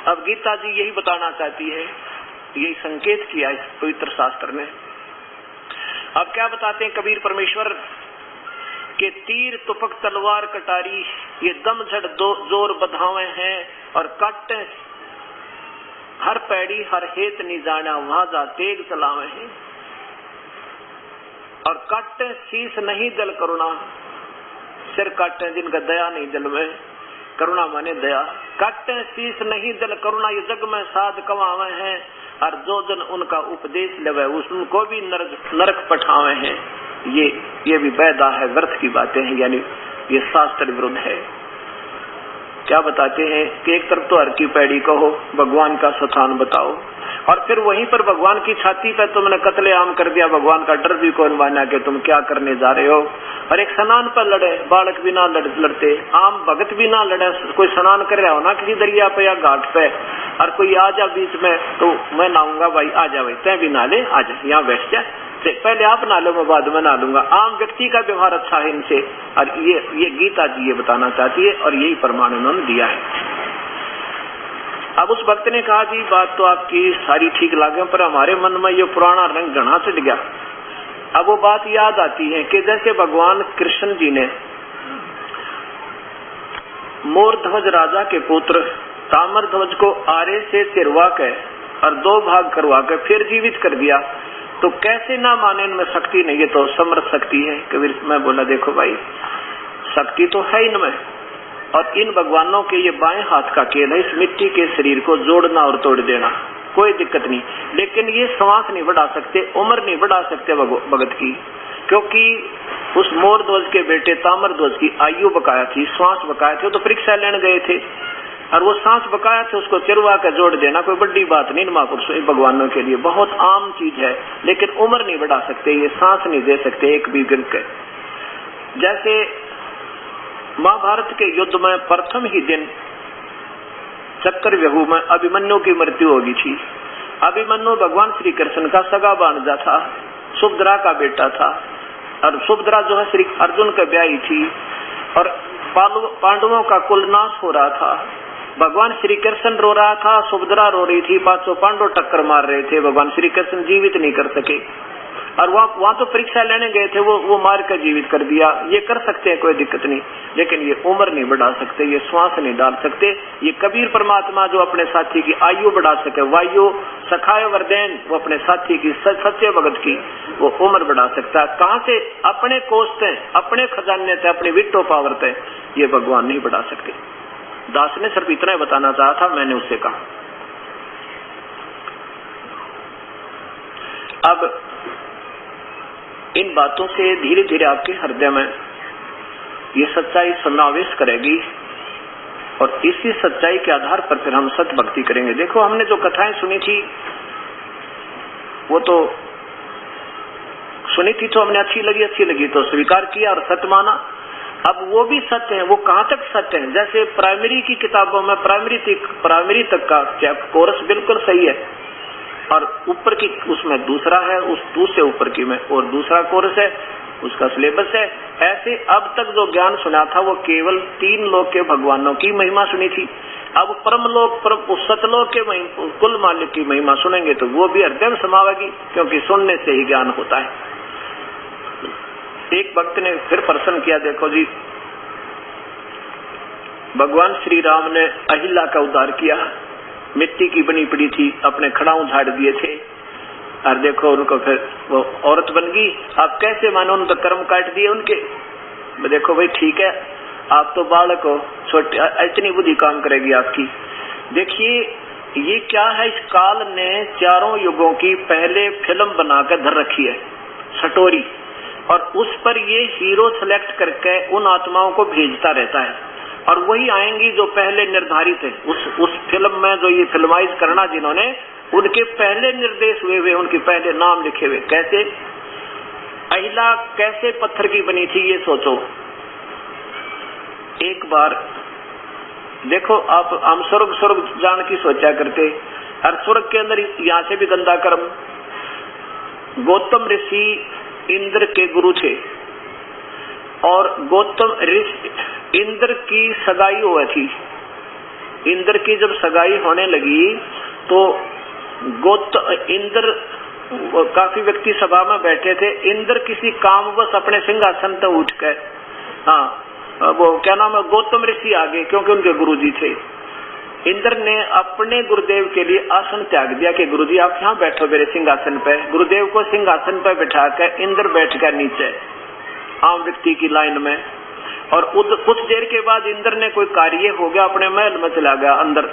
अब गीता जी यही बताना चाहती है, यही संकेत किया इस पवित्र शास्त्र ने। अब क्या बताते हैं कबीर परमेश्वर के तीर तुपक तलवार कटारी, ये दम झड़ जोर बधावे हैं, और काटे हर पैड़ी हर हेत नहीं जाना, वहां जा तेग चलावे हैं। और काटे शीश नहीं जल करुणा, सिर काटे जिनका दया नहीं जल में, करुणा माने दया। काटे शीश नहीं जल करुणा, ये जग में साध कमावे हैं, और जो जन उनका उपदेश लेवे उनको भी नरक पठावे हैं। ये भी बैदा है, व्यर्थ की बातें हैं, यानी ये शास्त्र विरुद्ध है। क्या बताते हैं कि एक तरफ तो हर की पैड़ी कहो, भगवान का स्थान बताओ, और फिर वहीं पर भगवान की छाती पे तुमने कत्लेआम कर दिया, भगवान का डर भी कौन माना कि तुम क्या करने जा रहे हो। और एक स्नान पर लड़े, बालक भी ना लड़ते, आम भगत भी ना लड़े, कोई स्नान कर रहा हो ना किसी दरिया पे या घाट पे, और कोई आ जा बीच में तो मैं नहाऊंगा, भाई आ जा, भाई तय भी ना ले, आ जा यहाँ बैठ जा, पहले आप ना लो मैं बाद में ना लूंगा। आम व्यक्ति का व्यवहार अच्छा है इनसे, और ये गीता जी ये बताना चाहती है, और यही प्रमाण उन्होंने दिया है। अब उस भक्त ने कहा जी बात तो आपकी सारी ठीक लागे, पर हमारे मन में ये पुराना रंग घना चढ़ गया। अब वो बात याद आती है कि जैसे भगवान कृष्ण जी ने मोर ध्वज राजा के पुत्र ताम्र ध्वज को आरे से चिरवा के और 2 भाग करवा के फिर जीवित कर दिया, तो कैसे ना माने इनमें शक्ति नहीं, ये तो समर्थ शक्ति है। कबीर मैं बोला देखो भाई शक्ति तो है इनमें, और इन भगवानों के ये बाएं हाथ का खेल है, इस मिट्टी के शरीर को जोड़ना और तोड़ देना, कोई दिक्कत नहीं। लेकिन ये श्वास नहीं बढ़ा सकते, उम्र नहीं बढ़ा सकते भगत की, क्योंकि उस मोर ध्वज के बेटे ताम्र ध्वज की आयु बकाया थी, श्वास बकाया थे, तो परीक्षा लेने गए थे, और वो सांस बकाया थे, उसको चिरवा कर जोड़ देना कोई बड़ी बात नहीं। महापुरुषों भगवानों के लिए बहुत आम चीज है, लेकिन उम्र नहीं बढ़ा सकते, ये सांस नहीं दे सकते एक भी गिन के। जैसे महाभारत के युद्ध में प्रथम ही दिन चक्रव्यूह में अभिमन्यु की मृत्यु होगी थी। अभिमन्यु भगवान श्री कृष्ण का सगा भांजा था, सुभद्रा का बेटा था, और सुभद्रा जो है श्री अर्जुन का ब्याही थी, और पांडवों का कुल नाश हो रहा था। भगवान श्री कृष्ण रो रहा था, सुभद्रा रो रही थी, 500 पांडव टक्कर मार रहे थे, भगवान श्री कृष्ण जीवित नहीं कर सके। और वहां तो परीक्षा लेने गए थे, वो मार कर जीवित कर दिया। ये कर सकते हैं, कोई दिक्कत नहीं, लेकिन ये उम्र नहीं बढ़ा सकते, ये श्वास नहीं डाल सकते। ये कबीर परमात्मा जो अपने साथी की आयु बढ़ा सके, वायु सखाय वरदेन, वो अपने साथी की सच्चे भगत की वो उम्र बढ़ा सकता है। कहां से? अपने कोष से, अपने खजाने से, अपने विट्टो पावर से ये भगवान नहीं बढ़ा सकते। दास ने सिर्फ इतना बताना चाहा था, मैंने उससे कहा। अब इन बातों से धीरे धीरे आपके हृदय में ये सच्चाई समावेश करेगी, और इसी सच्चाई के आधार पर फिर हम सत भक्ति करेंगे। देखो हमने जो कथाएं सुनी थी वो तो सुनी थी, तो हमने अच्छी लगी तो स्वीकार किया और सत्य माना। अब वो भी सत्य है, वो कहाँ तक सत्य है? जैसे प्राइमरी की किताबों में प्राइमरी तक का कोर्स बिल्कुल सही है, और ऊपर की उसमें दूसरा है, उस दूसरे ऊपर की में और दूसरा कोर्स है, उसका सिलेबस है। ऐसे अब तक जो ज्ञान सुना था वो केवल 3 लोक के भगवानों की महिमा सुनी थी। अब परमलोक सतलोक के कुल मालिक की महिमा सुनेंगे तो वो भी हृदय में समावेगी, क्योंकि सुनने से ही ज्ञान होता है। एक भक्त ने फिर प्रश्न किया, देखो जी भगवान श्री राम ने अहिल्या का उद्धार किया, मिट्टी की बनी पड़ी थी, अपने खड़ाऊ झाड़ दिए थे, और देखो उनको फिर वो औरत बन गई। आप कैसे मानो, उन तो कर्म काट दिए उनके। देखो भाई ठीक है, आप तो बालक हो, छोटे, इतनी बुद्धि काम करेगी आपकी। देखिए ये क्या है, इस काल ने 4 युगों की पहले फिल्म बनाकर धर रखी है, सटोरी, और उस पर ये हीरो सेलेक्ट करके उन आत्माओं को भेजता रहता है, और वही आएंगी जो पहले निर्धारित है। उस फिल्म में जो ये फिल्माइज करना जिन्होंने, उनके पहले निर्देश हुए, उनके पहले नाम लिखे हुए। कैसे अहिल्या कैसे पत्थर की बनी थी, ये सोचो। एक बार देखो आप, हम स्वर्ग जान की सोचा करते, हर स्वर्ग के अंदर यहाँ से भी गंदा कर्म। गौतम ऋषि इंद्र के गुरु थे, और गौतम ऋषि इंद्र की सगाई हुई थी, इंद्र की जब सगाई होने लगी तो इंद्र, काफी व्यक्ति सभा में बैठे थे। इंद्र किसी कामवश अपने सिंहासन से उठ गए। हाँ, वो क्या नाम है, गौतम ऋषि आगे, क्योंकि उनके गुरुजी थे। इंद्र ने अपने गुरुदेव के लिए आसन त्याग दिया कि गुरुजी आप यहाँ बैठो मेरे सिंहासन पे। गुरुदेव को सिंहासन पे बैठाकर इंद्र बैठ गया नीचे आम व्यक्ति की लाइन में। और कुछ देर के बाद इंद्र ने कोई कार्य हो गया, अपने महल में चला गया अंदर।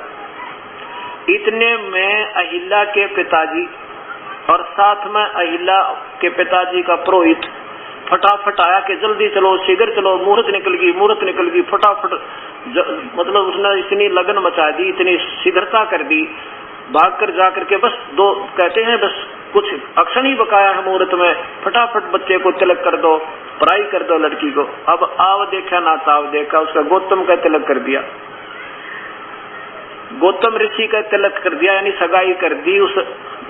इतने में अहिल्या के पिताजी और साथ में अहिल्या के पिताजी का पुरोहित फटाफट आया कि जल्दी चलो, शीघ्र चलो, मुहूर्त निकल गई, फटाफट। मतलब उसने इतनी लगन मचा दी, इतनी शीघ्रता कर दी, भागकर जाकर के बस दो कहते हैं बस कुछ अक्षण ही बकाया है मुहूर्त में, फटाफट बच्चे को तिलक कर दो, पढ़ाई कर दो लड़की को। अब आव देखा ना ताव देखा, उसका गौतम का तिलक कर दिया, गौतम ऋषि का तिलक कर दिया, यानी सगाई कर दी उस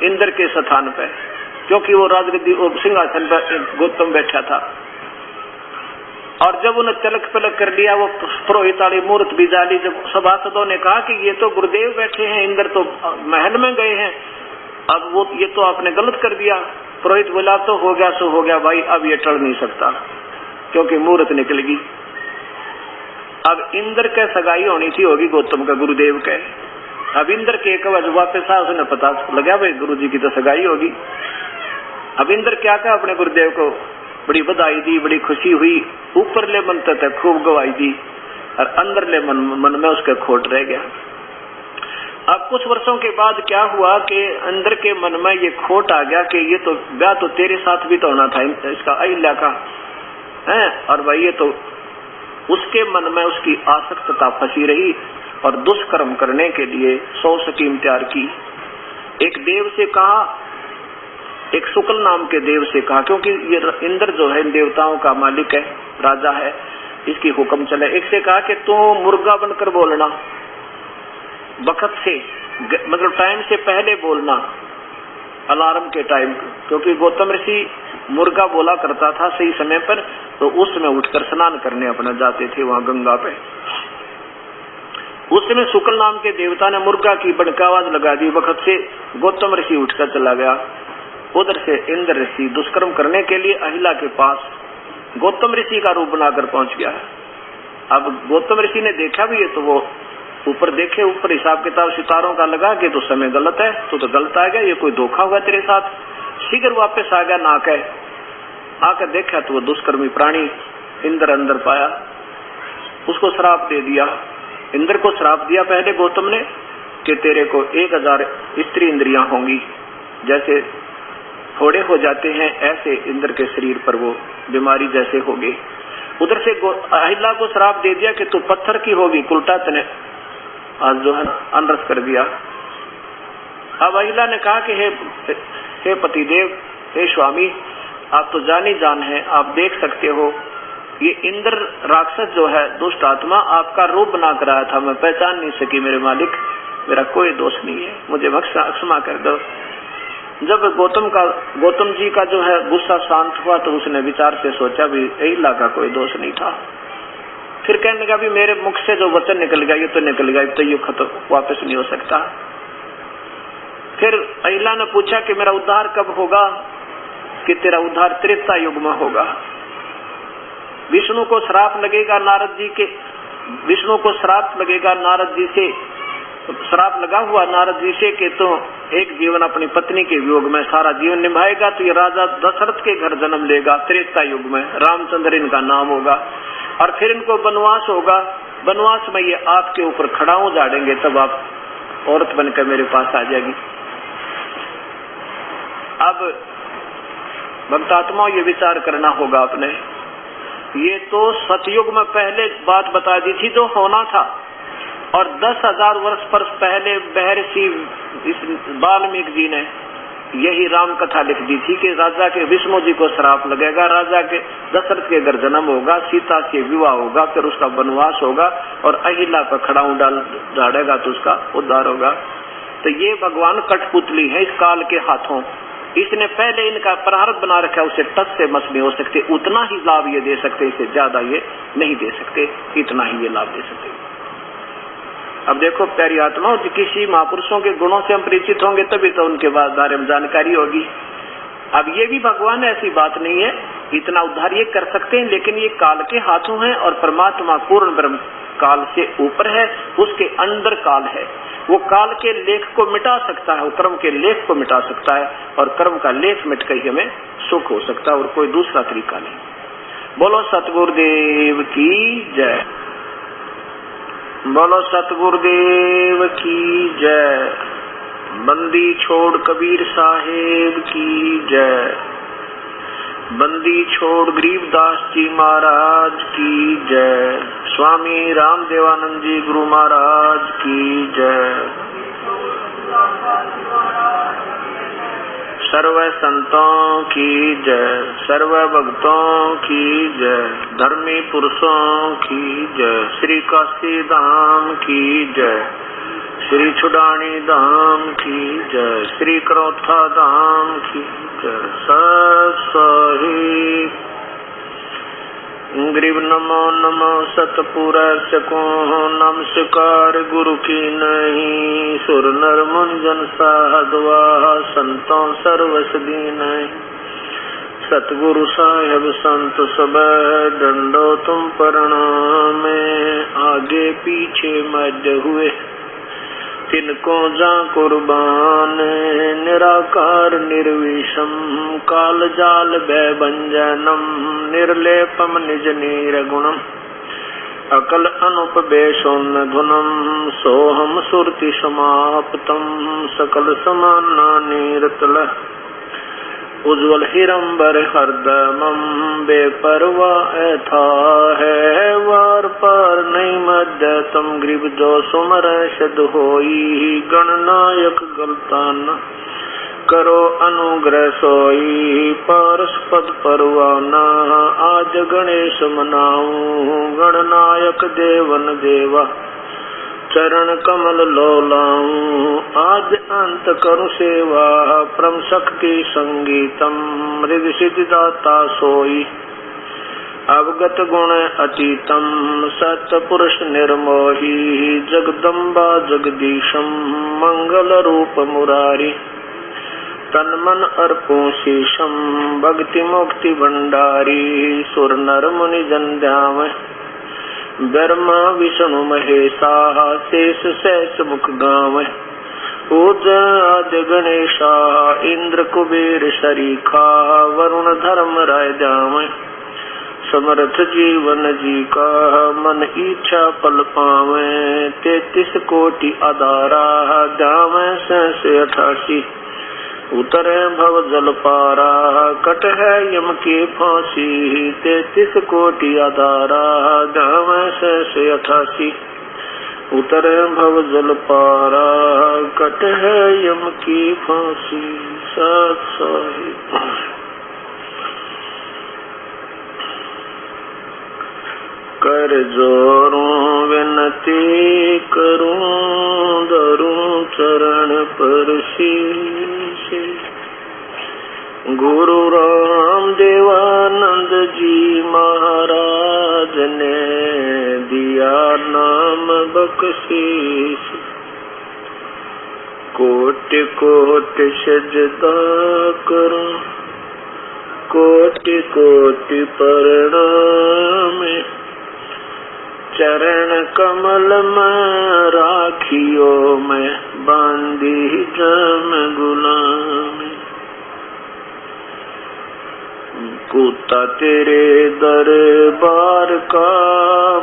इंद्र के स्थान पे, क्योंकि वो राजगद्दी सिंहासन पर गौतम बैठा था। और जब उन्हें तिलक पिलक कर लिया, वो पुरोहित वाली मूर्त भी डाली। जब सभासदों ने कहा कि ये तो गुरुदेव बैठे हैं, इंद्र तो महल में गए हैं, अब वो ये तो आपने गलत कर दिया। पुरोहित बोला तो हो गया सो हो गया भाई, अब ये टल नहीं सकता क्योंकि मूर्त निकल गई। अब इंद्र के सगाई होनी थी होगी गौतम का गुरुदेव के। अब इंद्र के एक बार वापस आया, उसने पता लगा भाई गुरुजी की तो सगाई होगी। अब इंद्र क्या कहा अपने गुरुदेव को, बड़ी बधाई दी, बड़ी खुशी हुई, ऊपर ले मन तक खूब गवाई दी और अंदर ले मन में उसका खोट रह गया। अब कुछ वर्षों के बाद क्या हुआ कि अंदर के मन में ये खोट आ गया कि ये तो ब्याह तो तेरे साथ भी तो होना था इसका, अहिल्या का है, और भाई ये तो उसके मन में उसकी आसक्तता फंसी रही और दुष्कर्म करने के लिए 100 स्कीम तैयार की। एक देव से कहा, एक शुक्ल नाम के देव से कहा, क्योंकि ये इंद्र जो है देवताओं का मालिक है, राजा है, इसकी हुक्म चले। एक से कहा कि तू मुर्गा बनकर बोलना, वक्त से मतलब टाइम से पहले बोलना, अलार्म के टाइम, क्योंकि गौतम ऋषि मुर्गा बोला करता था सही समय पर, तो उस समय उठकर स्नान करने अपना जाते थे वहां गंगा पे। उस समय शुक्ल नाम के देवता ने मुर्गा की बड़का आवाज लगा दी, वक्त से गौतम ऋषि उठकर चला गया। उधर से इंद्र ऋषि दुष्कर्म करने के लिए अहिल्या के पास गौतम ऋषि का रूप बनाकर पहुंच गया। अब गौतम ऋषि ने देखा भी है, तो वो ऊपर देखे, ऊपर हिसाब किताब सितारों का लगा कि तो समय गलत है, तो गलत आ गया, ये कोई धोखा हुआ तेरे साथ। शीघ्र वापस आ गया, ना कह आकर देखा तो वो दुष्कर्मी प्राणी इंद्र अंदर पाया, उसको श्राप दे दिया। इंद्र को श्राप दिया पहले गौतम ने कि तेरे को 1000 स्त्री इंद्रियां होंगी, जैसे थोड़े हो जाते हैं ऐसे इंद्र के शरीर पर वो बीमारी जैसे होगी। उधर से अहिल्या को श्राप दे दिया कि तू पत्थर की होगी, उल्टा तने आज जो है अनरस कर दिया। अब अहिल्या ने कहा कि हे पतिदेव, हे स्वामी, आप तो जानी जान है, आप देख सकते हो ये इंद्र राक्षस जो है दुष्ट आत्मा आपका रूप बना कर आया था, मैं पहचान नहीं सकी मेरे मालिक, मेरा कोई दोष नहीं है, मुझे क्षमा कर दो। जब गौतम जी का जो है गुस्सा शांत हुआ तो उसने विचार से सोचा भी अहिल्या का कोई दोष नहीं था। फिर कहने लगा भी मेरे मुख से जो वचन निकल गया ये तो निकल गया, तो ये खत्म वापस नहीं हो सकता। फिर अहिल्या ने पूछा कि मेरा उद्धार कब होगा, कि तेरा उद्धार त्रेता युग में होगा। विष्णु को श्राप लगेगा नारद जी के, विष्णु को श्राप लगेगा नारद जी से, श्राप लगा हुआ नारद जी से कि तो एक जीवन अपनी पत्नी के वियोग में सारा जीवन निभाएगा, तो ये राजा दशरथ के घर जन्म लेगा त्रेता युग में, रामचंद्र इनका नाम होगा, और फिर इनको वनवास होगा, वनवास में ये आपके ऊपर खड़ाऊ झाड़ेंगे, तब आप औरत बनकर मेरे पास आ जाएगी। अब भक्तात्मा ये विचार करना होगा आपने, ये तो सतयुग में पहले बात बता दी थी जो होना था, और 10,000 वर्ष पर पहले महर्षि वाल्मीकि जी ने यही राम कथा लिख दी थी कि राजा के विष्णु जी को श्राप लगेगा, राजा के दशरथ के घर जन्म होगा, सीता से विवाह होगा, फिर उसका वनवास होगा और अहिल्या पर खड़ाऊ डाल झाड़ेगा तो उसका उद्धार होगा। तो ये भगवान कठपुतली है इस काल के हाथों, इसने पहले इनका प्रारब्ध बना रखा है, उसे टस से मस नहीं हो सकते, उतना ही लाभ ये दे सकते, इससे ज्यादा ये नहीं दे सकते, इतना ही ये लाभ दे सकते। अब देखो प्यारी आत्माओं, किसी महापुरुषों के गुणों से हम परिचित होंगे तभी तो उनके बारे में जानकारी होगी। अब ये भी भगवान ऐसी बात नहीं है, इतना उद्धार ये कर सकते हैं, लेकिन ये काल के हाथों है और परमात्मा पूर्ण ब्रह्म काल से ऊपर है, उसके अंदर काल है। वो काल के लेख को मिटा सकता है, वो कर्म के लेख को मिटा सकता है, और कर्म का लेख मिट कर हमें सुख हो सकता है, और कोई दूसरा तरीका नहीं। बोलो सतगुरुदेव की जय। बोलो सतगुरुदेव की जय। बंदी छोड़ कबीर साहेब की जय। बंदी छोड़ गरीबदास जी महाराज की जय। स्वामी रामदेवानंद जी गुरु महाराज की जय। सर्व संतों की जय, सर्व भक्तों की जय, धर्मी पुरुषों की जय, श्री काशी धाम की जय, श्री छुडानी धाम की जय, श्री करौथा धाम की जय। सही ग्रीव नमो नमो सतपुरुष को नमस्कार गुरु की नहीं, सुर नर मुंजन साधवा संतों सर्वस दीन। सतगुरु साहेब संत सब डंडो तुम प्रणाम, आगे पीछे मध्य हुए तिनको जा कुर्बान। निराकार निर्विषम काल जाल भयभंजनम, निर्लेपम निज नीरगुणम अकल अनुपवेशोन्न धुनम। सोहम सुरति समाप्तम सकल समाना नीरतल, उज्ज्वल हिरंबर हरदमम बेपरवाह था है। वार पार नहीं मध्य तम ग्रीव जो सुमर शद होई, गणनायक गलतान करो अनुग्रह सोई। पारस पद परवाना आज गणेश मनाऊं, गणनायक देवन देवा चरण कमल लोलाऊं। आज अंत करूं सेवा परम शक्ति संगीतम, मृद सिद्धिदाता सोई अवगत गुण अतीतम। सतपुरुष निर्मोही जगदम्बा जगदीशम, मंगल रूप मुरारी तन मन अर्पूं शीशम। भक्ति मुक्ति भंडारी सुर नर मुनि जन ध्यान, ब्रह्मा विष्णु महेशा शेष सहस मुख गावे। पूजा आदि गणेशा इंद्र कुबेर शरीखा, वरुण धर्म राय जावे। समर्थ जीवन जी का मन इच्छा पल पावे, 33 कोटि आधारा जावे 88। उतरे भव जल पारा कट है यम की फांसी, 33 कोटि आधारा जावे 88। उतरे भव जल पारा कट है यम की फांसी। सत साहिब कर जोरों विनती करूं, धरूं चरण पर शीश। गुरु राम देवानंद जी महाराज ने दिया नाम बख्शीश। कोटि कोटि सजदा करूं, कोटि कोटि प्रणाम। चरण कमल में राखियो मैं बांधी जम गुलाम। कुत्ता तेरे दरबार का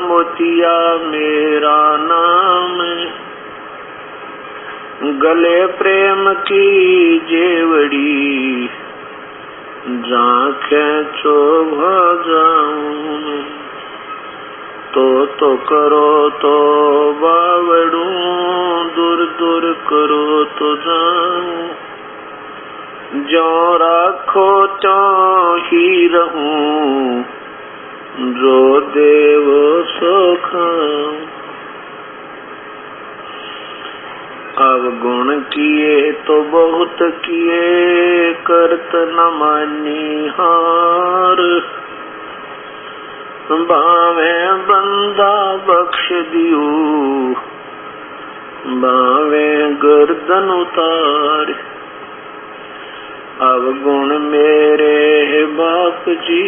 मोतिया मेरा नाम। गले प्रेम की जेवड़ी जांखें चोभा जाऊं। तो करो तो बावड़ू, दूर दूर करो तो जाऊं। जो राखो तो ही रहूं, जो देव सो खाऊं। अवगुण किए तो बहुत किए, करत न मानी हार। बावे बंदा बख्श दियो, बावे गर्दन उतार। अवगुण मेरे बाप जी,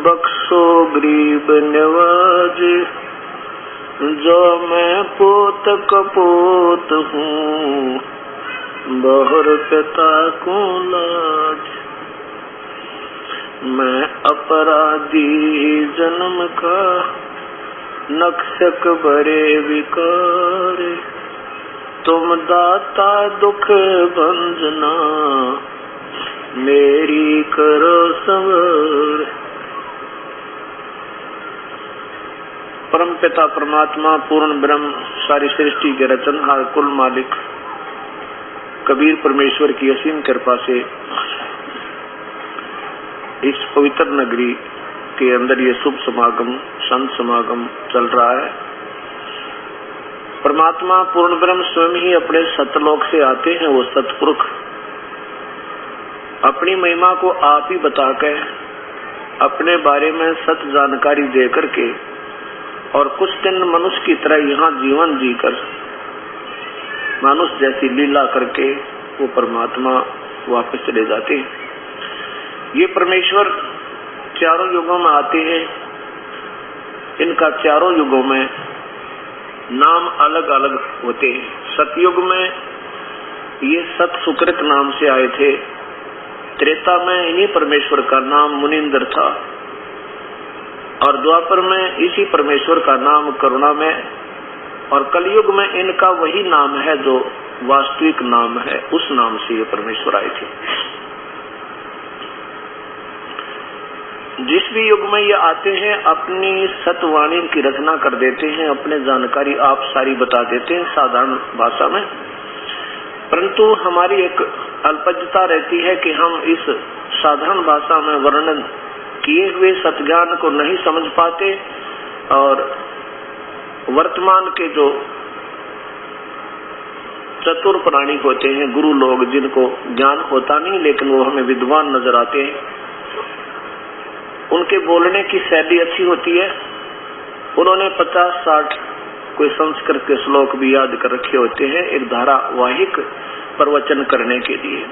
बख्शो गरीब नवाज। जो मैं पोत कपोत हूँ, बहुर पिता को लाज। मैं अपराधी जन्म का, नक्शक बड़े विकार। तुम दाता दुख भंजना, मेरी करो संवर। परम पिता परमात्मा पूर्ण ब्रह्म, सारी सृष्टि के रचनहार, कुल मालिक कबीर परमेश्वर की असीम कृपा से इस पवित्र नगरी के अंदर ये शुभ समागम, संत समागम चल रहा है। परमात्मा पूर्ण ब्रह्म स्वयं ही अपने सतलोक से आते हैं। वो सतपुरुष अपनी महिमा को आप ही बताकर, अपने बारे में सत जानकारी दे करके और कुछ दिन मनुष्य की तरह यहाँ जीवन जीकर मनुष्य जैसी लीला करके वो परमात्मा वापस चले जाते हैं। ये परमेश्वर चारों युगों में आते हैं। इनका चारों युगों में नाम अलग अलग होते हैं। सतयुग में ये सत सुकृत नाम से आए थे। त्रेता में इन्हीं परमेश्वर का नाम मुनिंदर था और द्वापर में इसी परमेश्वर का नाम करुणा में, और कलयुग में इनका वही नाम है जो वास्तविक नाम है। उस नाम से ये परमेश्वर आए थे। जिस भी युग में ये आते हैं अपनी सतवाणी की रचना कर देते हैं, अपने जानकारी आप सारी बता देते हैं साधारण भाषा में। परंतु हमारी एक अल्पज्ञता रहती है कि हम इस साधारण भाषा में वर्णन किए हुए सतज्ञान को नहीं समझ पाते और वर्तमान के जो चतुर प्राणी होते हैं, गुरु लोग, जिनको ज्ञान होता नहीं लेकिन वो हमें विद्वान नजर आते हैं, उनके बोलने की शैली अच्छी होती है। उन्होंने 50-60 कोई संस्कृत के श्लोक भी याद कर रखे होते हैं एक धारावाहिक प्रवचन करने के लिए।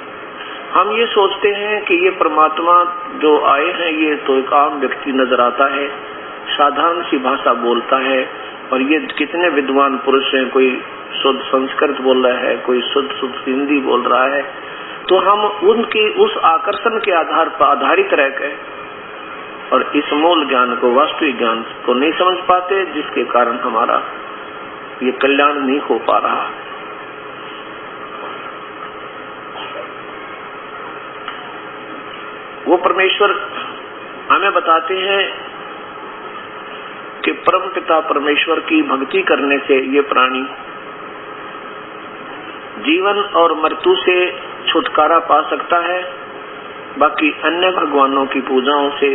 हम ये सोचते हैं कि ये परमात्मा जो आए हैं ये तो एक आम व्यक्ति नजर आता है, साधारण सी भाषा बोलता है और ये कितने विद्वान पुरुष हैं, कोई शुद्ध संस्कृत बोल रहा है, कोई शुद्ध हिंदी बोल रहा है। तो हम उनकी उस आकर्षण के आधार पर आधारित रहकर और इस मूल ज्ञान को, वास्तविक ज्ञान को नहीं समझ पाते, जिसके कारण हमारा ये कल्याण नहीं हो पा रहा। वो परमेश्वर हमें बताते हैं कि परम पिता परमेश्वर की भक्ति करने से ये प्राणी जीवन और मृत्यु से छुटकारा पा सकता है। बाकी अन्य भगवानों की पूजाओं से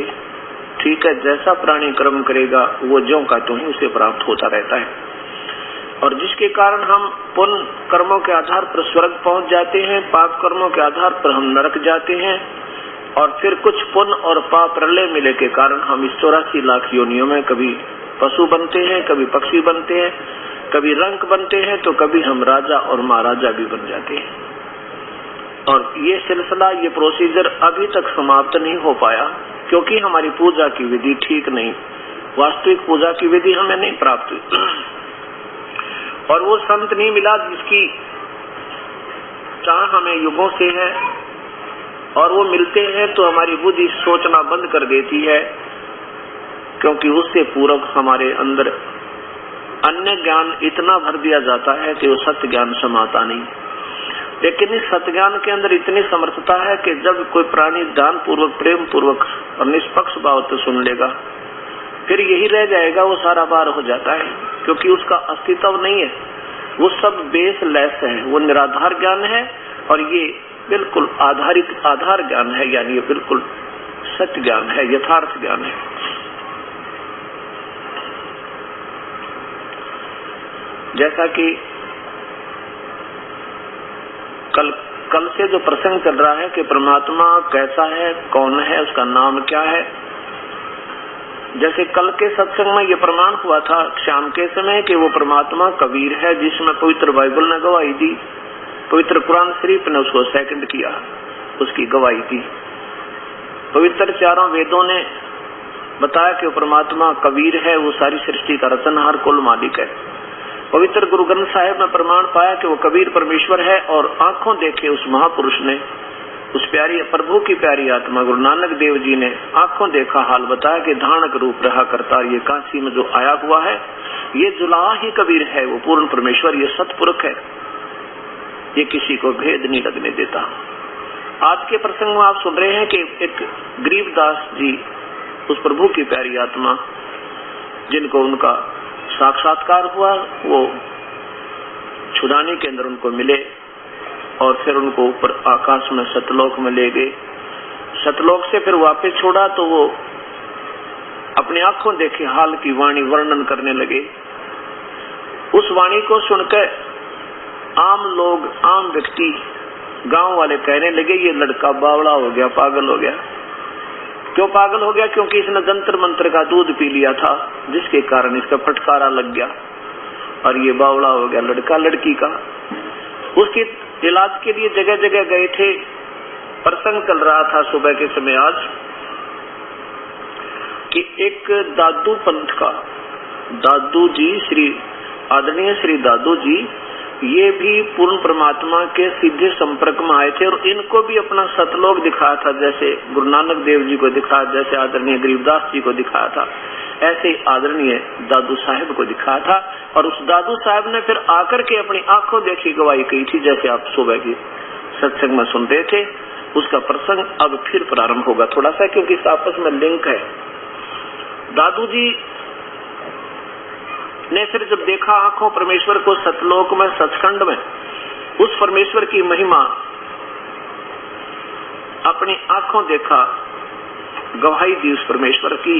ठीक है, जैसा प्राणी कर्म करेगा वो ज्यों का त्यों ही उसे प्राप्त होता रहता है। और जिसके कारण हम पुण्य कर्मों के आधार पर स्वर्ग पहुंच जाते हैं, पाप कर्मों के आधार पर हम नरक जाते हैं, और फिर कुछ पुण्य और पाप प्रलय मिले के कारण हम इस 84 लाख योनियों में कभी पशु बनते हैं, कभी पक्षी बनते हैं, कभी रंक बनते हैं, तो कभी हम राजा और महाराजा भी बन जाते हैं। और ये सिलसिला, ये प्रोसीजर अभी तक समाप्त नहीं हो पाया क्योंकि हमारी पूजा की विधि ठीक नहीं, वास्तविक पूजा की विधि हमें नहीं प्राप्त हुई और वो संत नहीं मिला जिसकी चाह हमें युगों से है। और वो मिलते हैं तो हमारी बुद्धि सोचना बंद कर देती है क्योंकि उससे पूर्व हमारे अंदर अन्य ज्ञान इतना भर दिया जाता है कि वो सत्य ज्ञान समाता नहीं। लेकिन इस सत्य ज्ञान के अंदर इतनी समर्थता है कि जब कोई प्राणी ध्यान पूर्वक, प्रेम पूर्वक और निष्पक्ष भाव से सुन लेगा, फिर यही रह जाएगा, वो सारा पार हो जाता है क्योंकि उसका अस्तित्व नहीं है, वो सब बेसलेस है, वो निराधार ज्ञान है और ये बिल्कुल आधार ज्ञान है, यानी ये बिल्कुल सत्य ज्ञान है, यथार्थ ज्ञान है। जैसा कि कल से जो प्रसंग चल रहा है कि परमात्मा कैसा है, कौन है, उसका नाम क्या है, जैसे कल के सत्संग में ये प्रमाण हुआ था शाम के समय कि वो परमात्मा कबीर है, जिसमें पवित्र बाइबल ने गवाही दी, पवित्र कुरान शरीफ ने उसको सेकंड किया, उसकी गवाही दी। पवित्र चारों वेदों ने बताया कि वो परमात्मा कबीर है, वो सारी सृष्टि का रचनहार कुल मालिक है। पवित्र गुरु ग्रंथ साहिब में प्रमाण पाया कि वो कबीर परमेश्वर है, और आंखों देखे उस महापुरुष ने, उस प्यारी प्रभु की प्यारी आत्मा गुरु नानक देव जी ने आंखों देखा हाल बताया कि धानक रूप रहा करता, ये काशी में जो आया हुआ है ये जुलाहा ही कबीर है, वो पूर्ण परमेश्वर, ये सतपुरुष है, ये किसी को भेद नहीं लगने देता। आज के प्रसंग में आप सुन रहे हैं कि एक गरीबदास जी, उस प्रभु की प्यारी आत्मा जिनको उनका साक्षात्कार हुआ, वो छुड़ाने के अंदर उनको मिले और फिर उनको ऊपर आकाश में सतलोक में ले गए। सतलोक से फिर वापस छोड़ा तो वो अपनी आंखों देखे हाल की वाणी वर्णन करने लगे। उस वाणी को सुनकर आम लोग, आम व्यक्ति, गांव वाले कहने लगे ये लड़का बावड़ा हो गया, पागल हो गया। क्यों पागल हो गया? क्योंकि इसने जंतर मंत्र का दूध पी लिया था, जिसके कारण इसका फटकारा लग गया और ये बावड़ा हो गया लड़का लड़की का। उसके इलाज के लिए जगह जगह गए थे। प्रसंग चल रहा था सुबह के समय आज कि एक दादू पंथ का, दादू जी, श्री आदरणीय श्री दादू जी, ये भी पूर्ण परमात्मा के सीधे संपर्क में आए थे और इनको भी अपना सतलोक दिखाया था, जैसे गुरु नानक देव जी को दिखाया, जैसे आदरणीय गरीबदास जी को दिखाया था, ऐसे ही आदरणीय दादू साहिब को दिखाया था। और उस दादू साहिब ने फिर आकर के अपनी आंखों देखी गवाही कही थी, जैसे आप सुबह की सत्संग में सुन रहे थे। उसका प्रसंग अब फिर प्रारंभ होगा थोड़ा सा, क्योंकि इस आपस में लिंक है। दादू जी ने फिर जब देखा आंखों परमेश्वर को सतलोक में, सचखंड में, उस परमेश्वर की महिमा अपनी आंखों देखा, गवाही दी उस परमेश्वर की।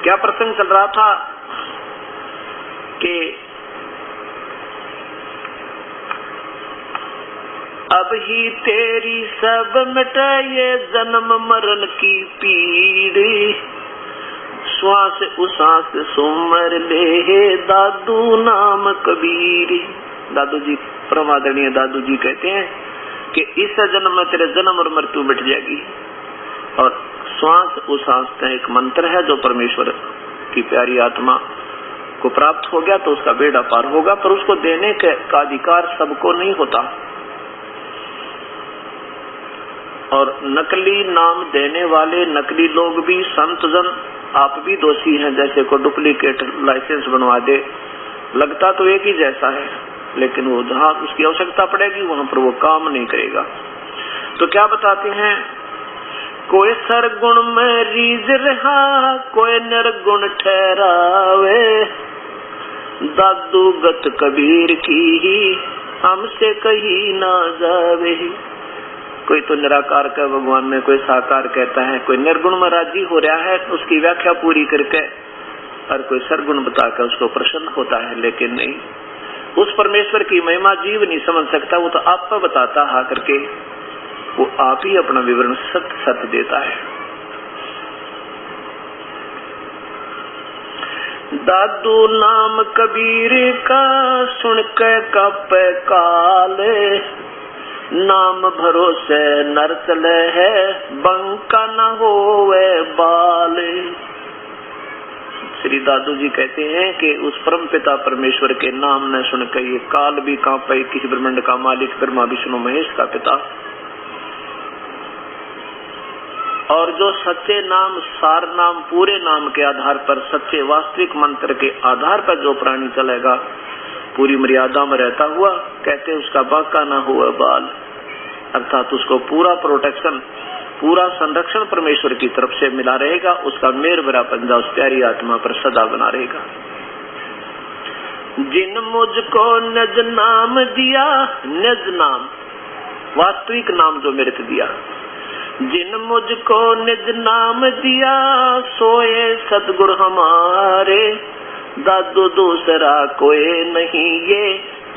क्या प्रसंग चल रहा था कि अब ही तेरी सब मिटाए जन्म मरण की पीड़, श्वास उसास सुमर ले दादू नाम कबीर। दादू जी, परम आदरणीय दादू जी कहते हैं कि इस जन्म में तेरे जन्म और मृत्यु मिट जाएगी। और श्वास उसास का एक मंत्र है जो परमेश्वर की प्यारी आत्मा को प्राप्त हो गया तो उसका बेड़ा पार होगा, पर उसको देने का अधिकार सबको नहीं होता। और नकली नाम देने वाले नकली लोग भी, संत जन, आप भी दोषी हैं। जैसे को डुप्लीकेट लाइसेंस बनवा दे, लगता तो एक ही जैसा है, लेकिन वो जहाँ उसकी आवश्यकता पड़ेगी वहां पर वो काम नहीं करेगा। तो क्या बताते हैं, कोई सरगुण में रीझ रहा, कोई निर्गुण ठहरावे, दादू गत कबीर की ही हमसे कहीं ना जावे। कोई तो निराकार का भगवान में, कोई साकार कहता है, कोई निर्गुण में राजी हो रहा है उसकी व्याख्या पूरी करके, और कोई सरगुण बताकर उसको प्रसन्न होता है। लेकिन नहीं, उस परमेश्वर की महिमा जीव नहीं समझ सकता, वो तो आप पर बताता है करके, वो आप ही अपना विवरण सत्य सत्य देता है। दादू नाम कबीर का सुन के कप काले, नाम भरोसे नर चले है, बंका न होवे बाले। श्री दादू जी कहते हैं कि उस परम पिता परमेश्वर के नाम न सुनकर ये काल भी कांपे, किसी ब्रह्मांड का मालिक ब्रह्मा विष्णु महेश का पिता। और जो सच्चे नाम, सार नाम, पूरे नाम के आधार पर, सच्चे वास्तविक मंत्र के आधार पर जो प्राणी चलेगा, पूरी मर्यादा में रहता हुआ, कहते हैं उसका बाका ना हुआ बाल, अर्थात उसको पूरा प्रोटेक्शन, पूरा संरक्षण परमेश्वर की तरफ से मिला रहेगा। उसका मेर भरा पंजा उस प्यारी आत्मा पर सदा बना रहेगा। जिन मुझको निज नाम दिया, निज नाम, वास्तविक नाम जो मेरे को दिया, जिन मुझको निज नाम दिया, सोए सतगुरु हमारे, दादू दूसरा कोई नहीं, ये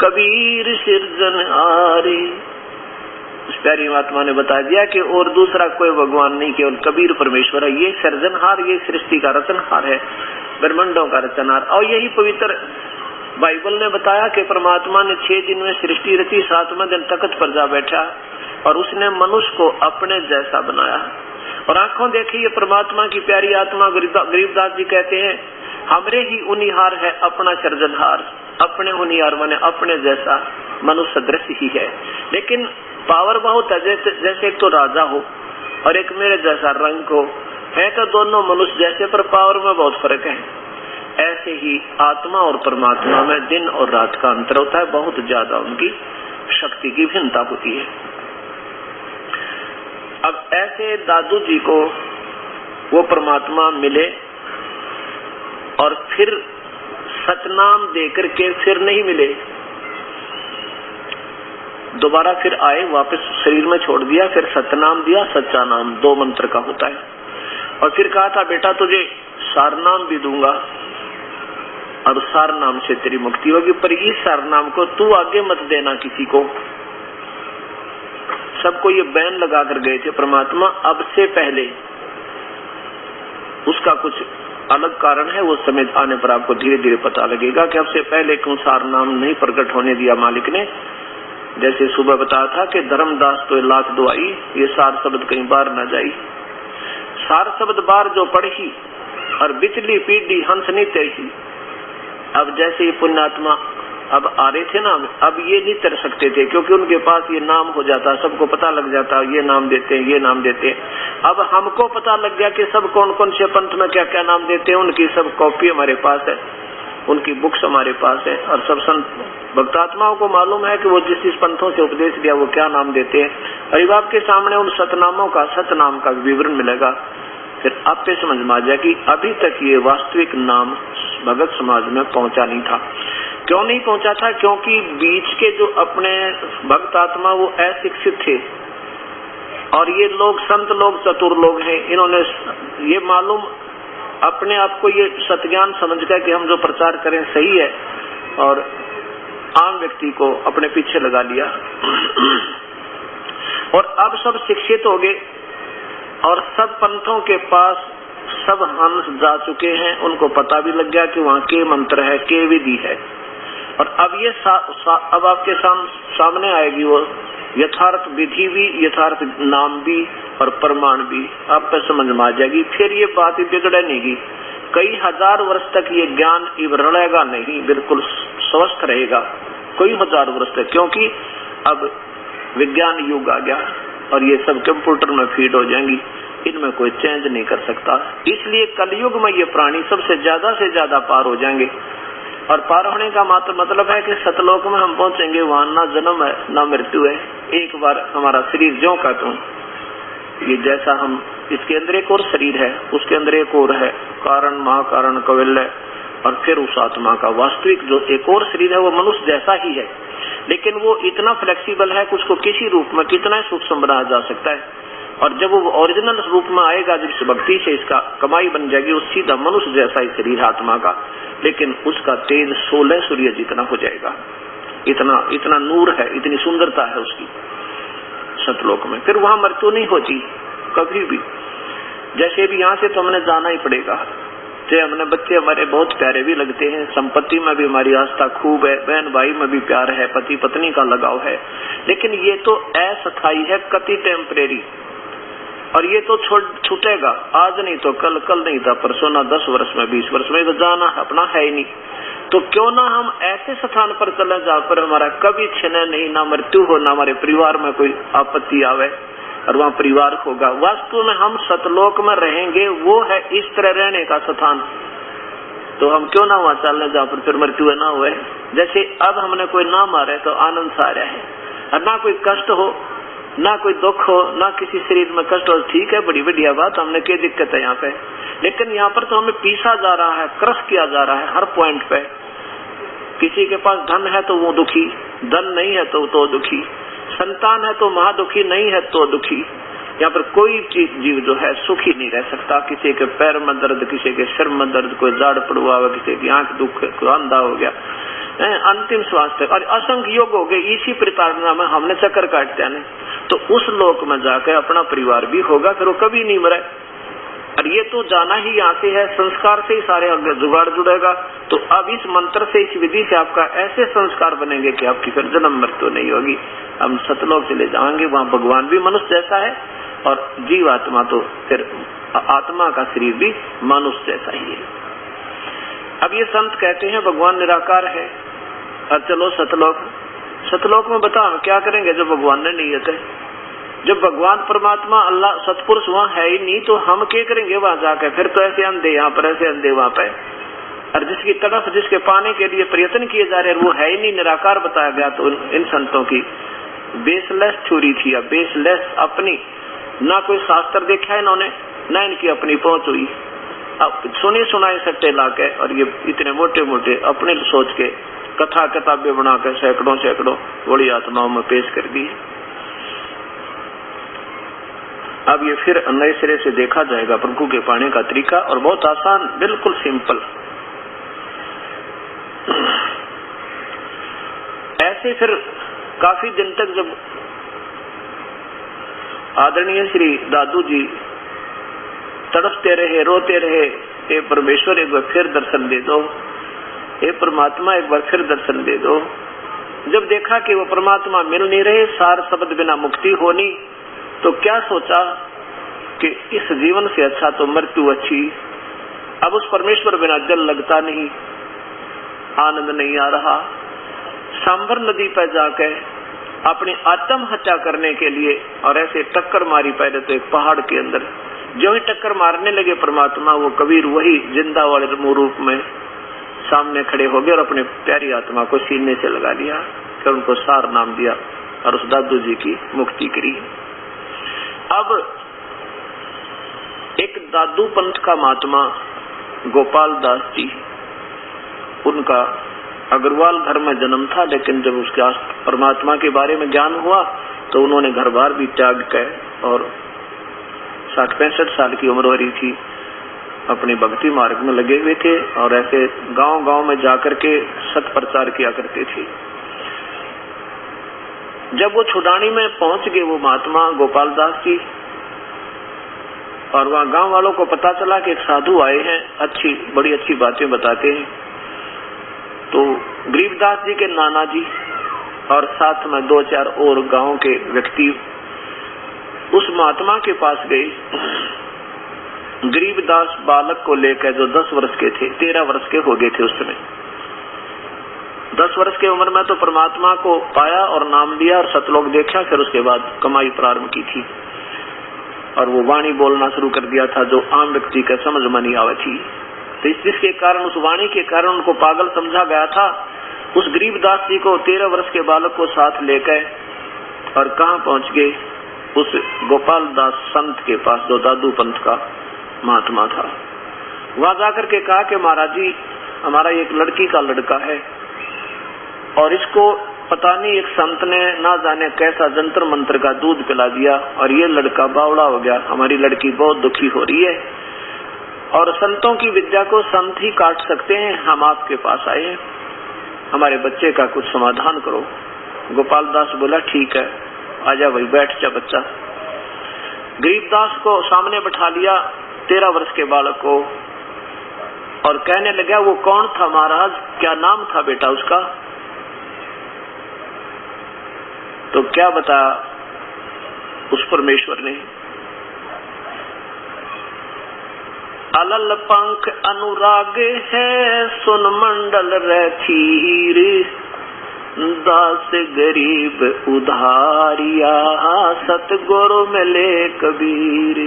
कबीर सिरजन आरे। प्यारी महात्मा ने बता दिया कि और दूसरा कोई भगवान नहीं, केवल कबीर परमेश्वर है। ये सृजनहार, ये सृष्टि का रचनहार है, ब्रह्मांडों का रचनहार। और यही पवित्र बाइबल ने बताया कि परमात्मा ने 6 दिन में सृष्टि रची, 7वें दिन तख्त पर जा बैठा और उसने मनुष्य को अपने जैसा बनाया। और आंखों देखी ये परमात्मा की प्यारी आत्मा। गरीबदास जी कहते हैं, हमरे ही उनिहार है अपना सृजनहार, अपने उनिहार माने अपने जैसा मनुष्य सदृश ही है। लेकिन पावर बहुत है, जैसे एक तो राजा हो और एक मेरे जैसा रंग हो, है तो दोनों मनुष्य जैसे, पर पावर में बहुत फर्क है। ऐसे ही आत्मा और परमात्मा में दिन और रात का अंतर होता है, बहुत ज्यादा उनकी शक्ति की भिन्नता होती है। अब ऐसे दादू जी को वो परमात्मा मिले और फिर सतनाम देकर के फिर नहीं मिले, दोबारा फिर आए, वापस शरीर में छोड़ दिया, फिर सतनाम दिया, सच्चा नाम 2 मंत्र का होता है। और फिर कहा था, बेटा तुझे सारनाम भी दूंगा और सार नाम से तेरी मुक्ति होगी, पर इस सार नाम को तू आगे मत देना किसी को। सबको ये बैन लगा कर गए थे परमात्मा, अब से पहले। उसका कुछ अलग कारण है, वो समय आने पर आपको धीरे धीरे पता लगेगा कि अब से पहले क्यों सार नाम नहीं प्रकट होने दिया मालिक ने। जैसे सुबह बताया था कि धर्मदास तो लाख दुआई, ये सार शब्द कहीं बार न जाई। सार शब्द बार जो पढ़ी और बिचली पीढ़ी हंस नहीं तेही। अब जैसे ये पुण्यात्मा अब आ रहे थे ना, अब ये नहीं तर सकते थे, क्योंकि उनके पास ये नाम हो जाता, सबको पता लग जाता, ये नाम देते हैं, ये नाम देते हैं। अब हमको पता लग गया कि सब कौन कौन से पंथ में क्या क्या नाम देते हैं, उनकी सब कॉपी हमारे पास है, उनकी बुक्स हमारे पास है। और सब संत भक्तात्माओं को मालूम है कि वो जिस पंथों से उपदेश दिया वो क्या नाम देते हैं। और अब आपके सामने उन सतनामों का, सतनाम का विवरण मिलेगा, फिर आप पे समझ में आ जाए कि अभी तक ये वास्तविक नाम भगत समाज में पहुंचा नहीं था। क्यों नहीं पहुंचा था? क्योंकि बीच के जो अपने भक्त आत्मा वो अशिक्षित थे, और ये लोग संत लोग, चतुर लोग हैं। इन्होंने ये मालूम अपने आप को ये सत्ज्ञान समझकर कि हम जो प्रचार करें सही है, और आम व्यक्ति को अपने पीछे लगा लिया। और अब सब शिक्षित हो गए और सब पंथों के पास सब हंस जा चुके हैं, उनको पता भी लग गया कि वहाँ के मंत्र है, के विधि है। और अब ये अब आपके सामने आएगी वो यथार्थ विधि भी, यथार्थ नाम भी और प्रमाण भी, आप पे समझ में आ जाएगी। फिर ये बात बिगड़े नहीं, कई हजार वर्ष तक ये ज्ञान बिगड़ेगा नहीं, बिल्कुल स्वस्थ रहेगा कई हजार वर्ष तक, क्योंकि अब विज्ञान युग आ गया और ये सब कंप्यूटर में फीड हो जाएंगी, इनमें कोई चेंज नहीं कर सकता। इसलिए कलयुग में ये प्राणी सबसे ज्यादा पार हो जाएंगे। और पार होने का मतलब है कि सतलोक में हम पहुंचेंगे, वहां ना जन्म है ना मृत्यु है। एक बार हमारा शरीर ज्यों का त्यों, ये जैसा हम, इसके अंदर एक और शरीर है, उसके अंदर एक और है, कारण महाकारण कौवल्य, और फिर उस आत्मा का वास्तविक जो एक और शरीर है वो मनुष्य जैसा ही है, लेकिन वो इतना फ्लेक्सिबल है कि उसको किसी रूप में कितना सूक्ष्म बनाया जा सकता है। और जब वो ओरिजिनल रूप में आएगा, जब इस भक्ति से इसका कमाई बन जाएगी, उस सीधा मनुष्य जैसा ही शरीर आत्मा का, लेकिन उसका तेज 16 सूर्य जितना हो जाएगा। इतना नूर है, इतनी सुंदरता है उसकी सतलोक में। फिर वहां मृत्यु नहीं होती कभी भी। जैसे भी यहाँ से तो हमने जाना ही पड़ेगा, चाहे हमने बच्चे हमारे बहुत प्यारे भी लगते हैं, संपत्ति में भी हमारी आस्था खूब है, बहन भाई में भी प्यार है, पति पत्नी का लगाव है, लेकिन ये तो अस्थायी है, कति टेम्परेरी। और ये तो छूटेगा, आज नहीं तो कल, कल नहीं था परसों, ना 10 वर्ष में 20 वर्ष में, तो जाना अपना है ही नहीं। तो क्यों ना हम ऐसे स्थान पर चले जहाँ पर हमारा कभी क्षण नहीं, ना मृत्यु हो, ना हमारे परिवार में कोई आपत्ति आवे, और वहाँ परिवार होगा। वास्तव में हम सतलोक में रहेंगे, वो है इस तरह रहने का स्थान। तो हम क्यों ना वहाँ चलने जहाँ पर फिर मृत्यु ना हुए। जैसे अब हमने कोई ना मारे तो आनंद सा रहा है, और ना कोई कष्ट हो, ना कोई दुख हो, ना किसी शरीर में कष्ट हो, ठीक है, बड़ी बढ़िया बात, हमने क्या दिक्कत है यहाँ पे। लेकिन यहाँ पर तो हमें पीसा जा रहा है, क्रश किया जा रहा है हर पॉइंट पे। किसी के पास धन है तो वो दुखी, धन नहीं है तो दुखी, संतान है तो महादुखी, नहीं है तो दुखी। यहाँ पर कोई जीव जो है सुखी नहीं रह सकता। किसी के पैर में दर्द, किसी के सिर में दर्द, कोई जाड़ पड़ुआ हुआ, किसी की आंख दुख, कोई अंधा हो गया, अंतिम श्वास तक, और असंख्य योग हो गए इसी प्रताड़ना में हमने चक्कर काटते हैं। तो उस लोक में जाकर अपना परिवार भी होगा, फिर वो कभी नहीं मरे। और ये तो जाना ही यहाँ से है, संस्कार से ही सारे जुगाड़ जुड़ेगा। तो अब इस मंत्र से, इस विधि से आपका ऐसे संस्कार बनेंगे कि आपकी फिर जन्म मृत्यु नहीं होगी। हम सतलोक चले जाएंगे, वहाँ भगवान भी मनुष्य जैसा है और जीव आत्मा तो फिर आत्मा का शरीर भी मनुष्य जैसा ही है। अब ये संत कहते हैं भगवान निराकार है और चलो सतलोक। सतलोक में बताओ क्या करेंगे जब भगवान ने नियत है। जब भगवान परमात्मा अल्लाह सतपुरुष वहाँ है ही नहीं तो हम क्या करेंगे वहां जाकर। फिर तो ऐसे अंधे यहाँ पर, ऐसे अंधे वहां पे, और जिसकी तड़फ जिसके पाने के लिए प्रयत्न किए जा रहे हैं वो है ही नहीं, निराकार बताया गया। तो इन संतों की बेसलेस थ्योरी थी, बेसलेस अपनी, ना कोई शास्त्र देखा इन्होंने, ना इनकी अपनी पहुंच हुई। अब सुनी सुनाई सट्टे लाके और ये इतने मोटे मोटे अपने सोच के कथा किताबें बनाकर सैकड़ों सैकड़ों बड़ी आत्माओं में पेश कर दी। अब ये फिर नए सिरे से देखा जाएगा प्रभु के पाने का तरीका, और बहुत आसान, बिल्कुल सिंपल। ऐसे फिर काफी दिन तक जब आदरणीय श्री दादू जी तड़पते रहे, रोते रहे, हे परमेश्वर एक बार फिर दर्शन दे दो, हे परमात्मा एक बार फिर दर्शन दे दो। जब देखा कि वो परमात्मा मिल नहीं रहे, सार शब्द बिना मुक्ति होनी, तो क्या सोचा कि इस जीवन से अच्छा तो मृत्यु अच्छी। अब उस परमेश्वर बिना जल लगता नहीं, आनंद नहीं आ रहा। सांबर नदी पर जाकर अपनी आत्महत्या करने के लिए और ऐसे टक्कर मारी पहले तो एक पहाड़ के अंदर। जो ही टक्कर मारने लगे परमात्मा, वो कबीर वही जिंदा वाले रूप में सामने खड़े हो गए और अपने प्यारी आत्मा को सीने से लगा लिया, फिर उनको सार नाम दिया और उस दादू जी की मुक्ति करी। अब एक दादू पंथ का महात्मा गोपाल दास जी, उनका अग्रवाल घर में जन्म था, लेकिन जब उसके परमात्मा के बारे में ज्ञान हुआ तो उन्होंने घर बार भी त्याग कर और 60-65 साल की उम्र हो रही थी, अपनी भक्ति मार्ग में लगे हुए थे और ऐसे गांव गांव में जाकर के सत प्रचार किया करते थे। जब वो छुडानी में पहुंच गए वो महात्मा गोपाल दास जी, और वहाँ गांव वालों को पता चला कि एक साधु आए हैं, बड़ी अच्छी बातें बताते हैं, तो गरीबदास जी के नाना जी और साथ में 2-4 और गांव के व्यक्ति उस महात्मा के पास गए। गरीबदास बालक को लेकर, जो 10 वर्ष के थे, 13 वर्ष के हो गए थे उस समय, 10 वर्ष की उम्र में तो परमात्मा को पाया और नाम लिया और सतलोक देखा। फिर उसके बाद कमाई प्रारंभ की थी और वो वाणी बोलना शुरू कर दिया था जो आम व्यक्ति का समझ में नहीं आवा थी। तो जिसके कारण, उस वाणी के कारण उनको पागल समझा गया था। उस गरीबदास जी को 13 वर्ष के बालक को साथ लेकर और कहाँ पहुंच गए, उस गोपाल दास संत के पास जो दादू पंथ का महात्मा था। वहां जाकर के कहा कि महाराज जी, हमारा एक लड़की का लड़का है और इसको पता नहीं एक संत ने ना जाने कैसा जंतर मंत्र का दूध पिला दिया और ये लड़का बावड़ा हो गया। हमारी लड़की बहुत दुखी हो रही है और संतों की विद्या को संत ही काट सकते हैं। हम आपके पास आए हैं, हमारे बच्चे का कुछ समाधान करो। गोपाल दास बोला ठीक है, आजा भाई, बैठ जा बच्चा। गरीबदास को सामने बैठा लिया, 13 वर्ष के बालक को, और कहने लगा वो कौन था महाराज, क्या नाम था बेटा उसका? तो क्या बताया उस परमेश्वर ने, अलल पंख अनुराग है सुन मंडल रथीर, दास गरीब उधारिया सतगुरु मिले कबीर,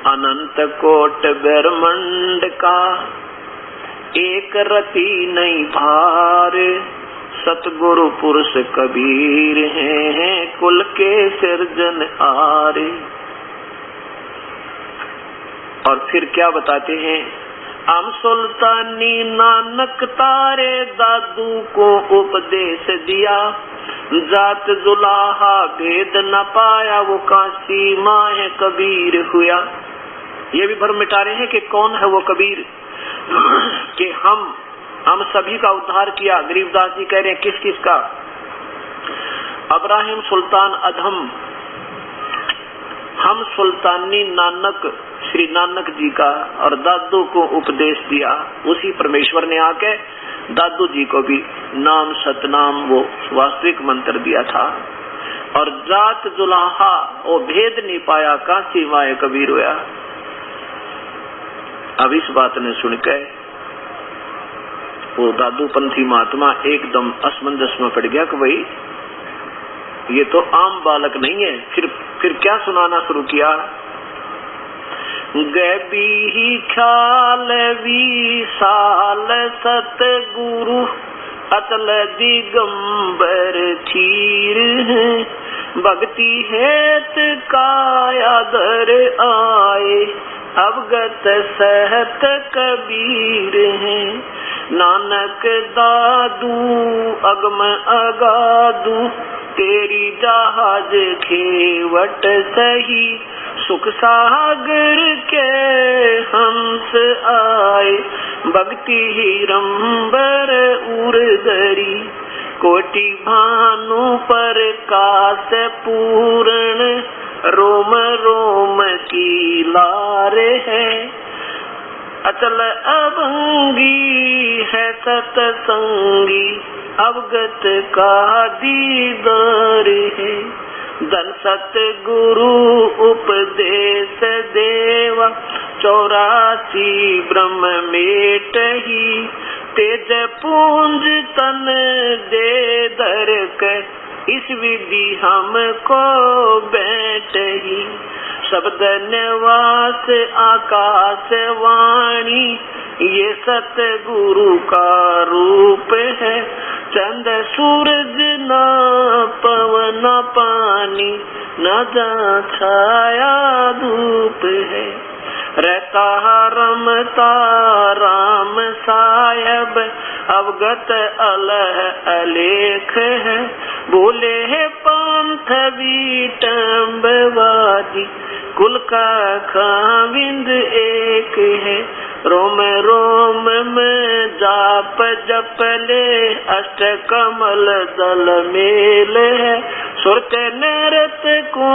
अनंत कोट ब्रह्मांड का एक रति नहीं भार, सतगुरु पुरुष कबीर हैं कुल के सिरजन आरे। और फिर क्या बताते हैं, हम सुल्तानी नानक तारे दादू को उपदेश दिया, जात जुलाहा भेद न पाया वो काशी माह कबीर हुआ। ये भी भ्रम मिटा रहे हैं कि कौन है वो कबीर, कि हम हम सभी का उद्धार किया। गरीबदास जी कह रहे हैं किस किस का? अब्राहिम सुल्तान अधम, हम सुल्तानी नानक, श्री नानक जी का, और दादू को उपदेश दिया। उसी परमेश्वर ने आके दादू जी को भी नाम सतनाम वो वास्तविक मंत्र दिया था। और जात जुलाहा वो भेद नहीं पाया, काशी माए कबीर होया। अब इस बात ने सुनकर वो दादू पंथी महात्मा एकदम असमंजस में पड़ गया कि भाई ये तो आम बालक नहीं है। फिर क्या सुनाना शुरू किया? गैबी ही ख्याल विशाल सतगुरु अतल दिगंबर चीर है, भक्ति हेत काया धर आए, अवगत सहत कबीर है। नानक दादू अगम अगादू, तेरी जहाज खेवट सही, सुख सागर के हंस आए, भक्ति हिरंबर उर्दरी, कोटि भानु पर कास पूर्ण, रोम रोम की लारे है, अचल अभंगी है सतसंगी, अवगत का दीदार है। धन सतगुरु उपदेश देवा, 84 ब्रह्म मेटही, तेज पुंज तन दे धर कर, इस विधि हमको बैठही। शब्द निवास आकाश वाणी, ये सतगुरु का रूप है। चंद सूरज न पवन पानी, न जा छाया धूप है। रहता रमता राम साहेब, अवगत अलह अलेख है। बोले है पंथ विटम्बवादी, कुल का खाविंद एक है। रोम रोम में जाप जपले, अष्ट कमल दल मेल है। सुरत नरत को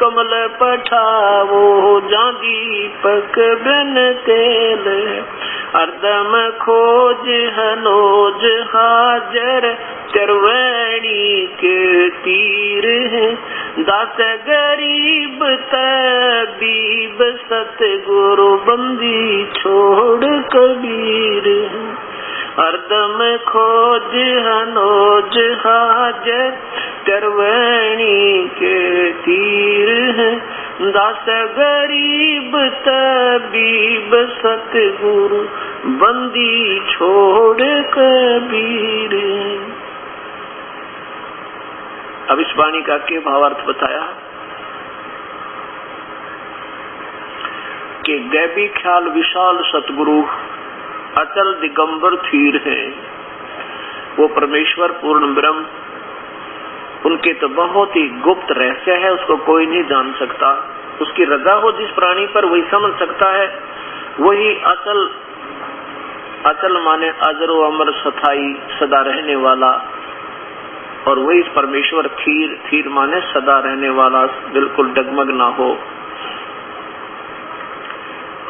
कमल पठावो, जा दीपक बिन तेल है। अर्दम खोज हनोज हाजर, चरवैणी के तीर है। दास गरीब तबीब, सतगुरु बंदी छोड़ कबीर है। अर्दम खोज हनोज हाजर, चरवैणी के तीर है। दास गरीब तबीब, सतगुरु बंदी छोड़ कबीर। अब इस वाणी का के भावार्थ बताया कि गैबी ख्याल विशाल सतगुरु अचल दिगंबर थीर है। वो परमेश्वर पूर्ण ब्रह्म, उनके तो बहुत ही गुप्त रहस्य है, उसको कोई नहीं जान सकता। उसकी रजा हो जिस प्राणी पर वही समझ सकता है। वही अचल, अचल माने अजरो अमर सथाई, सदा रहने वाला। और वही परमेश्वर थीर, थीर माने सदा रहने वाला, बिल्कुल डगमग ना हो।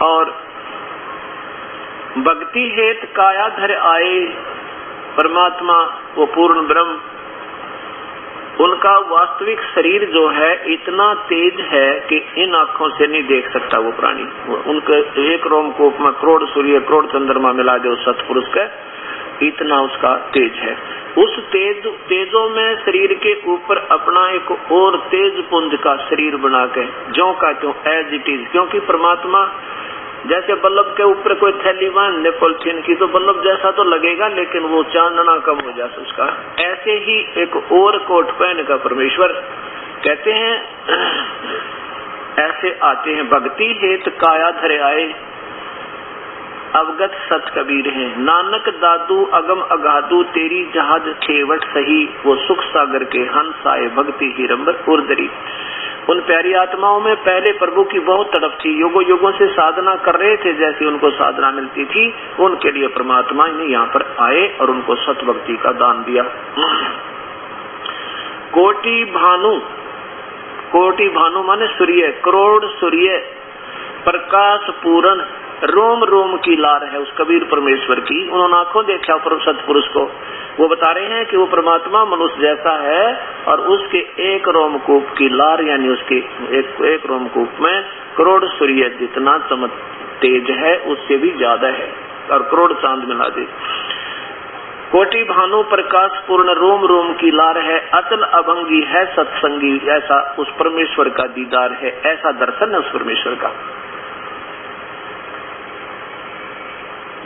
और भक्ति हेत काया धर आए, परमात्मा वो पूर्ण ब्रह्म, उनका वास्तविक शरीर जो है इतना तेज है कि इन आंखों से नहीं देख सकता वो प्राणी। उनके एक रोमकूप में करोड़ सूर्य करोड़ चंद्रमा मिला दे उस सतपुरुष का, इतना उसका तेज है। उस तेजों में शरीर के ऊपर अपना एक और तेज पुंज का शरीर बना के ज्यों का त्यों एज इट इज, क्योंकि परमात्मा जैसे बल्लभ के ऊपर कोई थैली बांध पॉलिथीन की तो बल्लभ जैसा तो लगेगा, लेकिन वो चांदना कम हो जाता उसका। ऐसे ही एक और कोट पहन का परमेश्वर कहते हैं, ऐसे आते हैं। भक्ति हेत काया धरे आए, अवगत सत कबीर हैं। नानक दादू अगम अगाधु तेरी जहाज खेवट सही, वो सुख सागर के हंस आए भक्ति हिरंबर उर्दरी। उन प्यारी आत्माओं में पहले प्रभु की बहुत तड़प थी, युगों युगों से साधना कर रहे थे, जैसे उनको साधना मिलती थी उनके लिए परमात्मा ने यहाँ पर आए और उनको सत भक्ति का दान दिया। कोटि भानु, कोटि भानु माने सूर्य, करोड़ सूर्य, प्रकाश पूर्ण, रोम रोम की लार है उस कबीर परमेश्वर की। उन्होंने आंखों देखा सतपुरुष को, वो बता रहे हैं कि वो परमात्मा मनुष्य जैसा है और उसके एक रोमकूप की लार यानी उसके एक रोमकूप में करोड़ सूर्य जितना चमक तेज है उससे भी ज्यादा है और करोड़ चांद मिला दे। कोटि भानु प्रकाश पूर्ण रोम रोम की लार है, अचल अभंगी है सत्संगी, ऐसा उस परमेश्वर का दीदार है, ऐसा दर्शन है उस परमेश्वर का।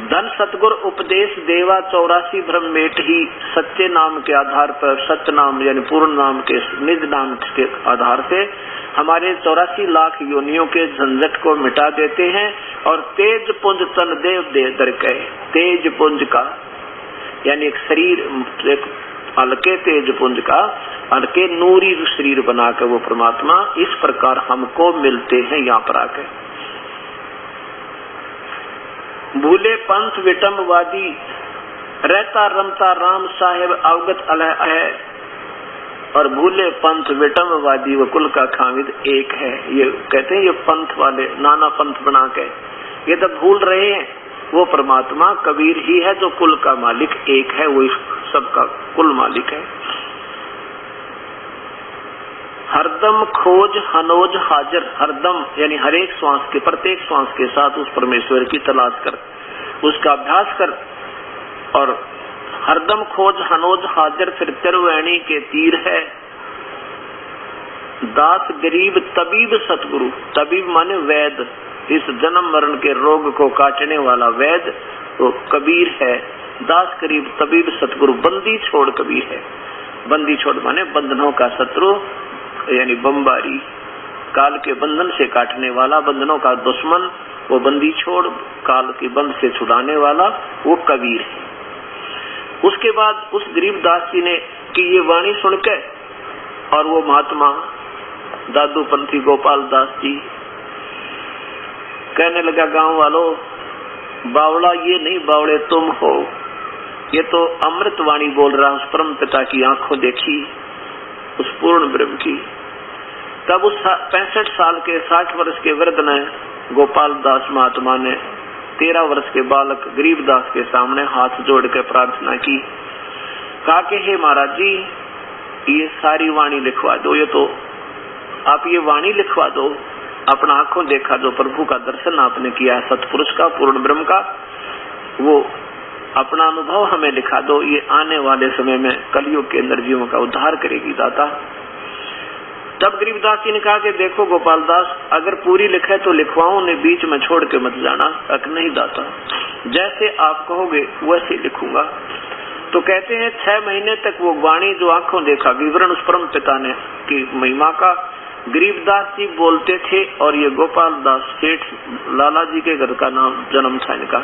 धन सतगुर उपदेश देवा 84 ब्रह्म मेट ही, सच्चे नाम के आधार पर, सत्य नाम यानी पूर्ण नाम के निज नाम के आधार से हमारे 84 लाख योनियों के झंझट को मिटा देते हैं और तेज पुंज तन देव दे दर कहे। तेज पुंज का यानी एक शरीर, एक हल्के तेज पुंज का हल्के नूरी शरीर बनाकर वो परमात्मा इस प्रकार हमको मिलते हैं यहाँ पर आकर। भूले पंथ विटम्बवादी रहता रमता राम साहेब अवगत अलह है, और भूले पंथ विटम्बवादी व कुल का खामिद एक है। ये कहते हैं ये पंथ वाले नाना पंथ बना के ये तो भूल रहे हैं, वो परमात्मा कबीर ही है जो कुल का मालिक एक है, वो सबका कुल मालिक है। हरदम खोज हनोज हाजिर, हरदम यानी हर एक श्वास के प्रत्येक श्वास के साथ उस परमेश्वर की तलाश कर, उसका अभ्यास कर, और हरदम खोज हनोज हाजिर फिर तिरवैणी के तीर है। दास गरीब तबीब सतगुरु, तबीब माने वैद, इस जन्म मरण के रोग को काटने वाला वैद वो कबीर है। दास गरीब तबीब सतगुरु, बंदी छोड़ कबीर है। बंदी छोड़ माने बंधनों का शत्रु यानी बमबारी, काल के बंधन से काटने वाला, बंधनों का दुश्मन, वो बंदी छोड़ काल के बंध से छुड़ाने वाला वो कबीर है। उसके बाद उस गरीबदास जी ने कि ये वाणी सुन के और वो महात्मा दादू पंथी गोपाल दास जी कहने लगा, गांव वालों बावड़ा ये नहीं बावड़े तुम हो, ये तो अमृत वाणी बोल रहा उस परम पिता की आंखों देखी, उस पूर्ण ब्रह्म की। तब उस 65 साल के 60 वर्ष के वृद्ध ने गोपाल दास महात्मा ने 13 वर्ष के बालक गरीबदास के सामने हाथ जोड़ कर प्रार्थना की, कहा कि हे महाराज जी ये सारी वाणी लिखवा दो, ये तो आप ये वाणी लिखवा दो, अपना आंखों देखा जो प्रभु का दर्शन आपने किया सतपुरुष का पूर्ण ब्रह्म का, वो अपना अनुभव हमें लिखा दो, ये आने वाले समय में कलयुग के अंदर जीवों का उद्धार करेगी दाता। तब गरीबदास जी ने कहा कि देखो गोपाल दास अगर पूरी लिखे तो लिखवाऊं, ने बीच में छोड़ के मत जाना। तक नहीं दाता, जैसे आप कहोगे वैसे लिखूंगा। तो कहते हैं 6 महीने तक वो वाणी जो आंखों देखा विवरण उस परम पिता ने की महिमा का गरीबदास जी बोलते थे, और ये गोपाल दास सेठ लाला जी के घर का नाम जन्म था इनका,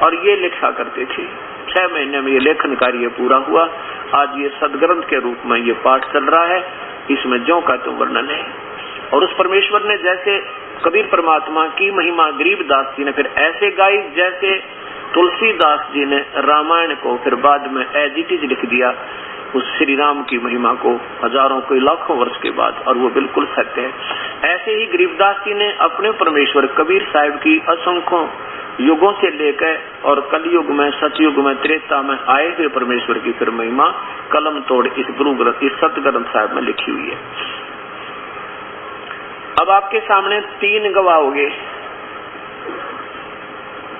और ये लिखा करते थे। 6 महीने में ये लेखन कार्य पूरा हुआ। आज ये सदग्रंथ के रूप में ये पाठ चल रहा है, इसमें ज्यों का त्यों वर्णन है। और उस परमेश्वर ने जैसे कबीर परमात्मा की महिमा गरीबदास जी ने फिर ऐसे गाई जैसे तुलसीदास जी ने रामायण को फिर बाद में एज इट इज लिख दिया, उस श्री राम की महिमा को हजारों कोई लाखों वर्ष के बाद, और वो बिल्कुल सत्य है। ऐसे ही गरीबदास जी ने अपने परमेश्वर कबीर साहिब की असंख्यों युगों से लेकर और कलयुग में सतयुग में त्रेता में आए हुए परमेश्वर की फिर महिमा कलम तोड़ इस गुरु ग्रंथ इस सत ग्रंथ साहिब में लिखी हुई है। अब आपके सामने 3 गवाह होंगे।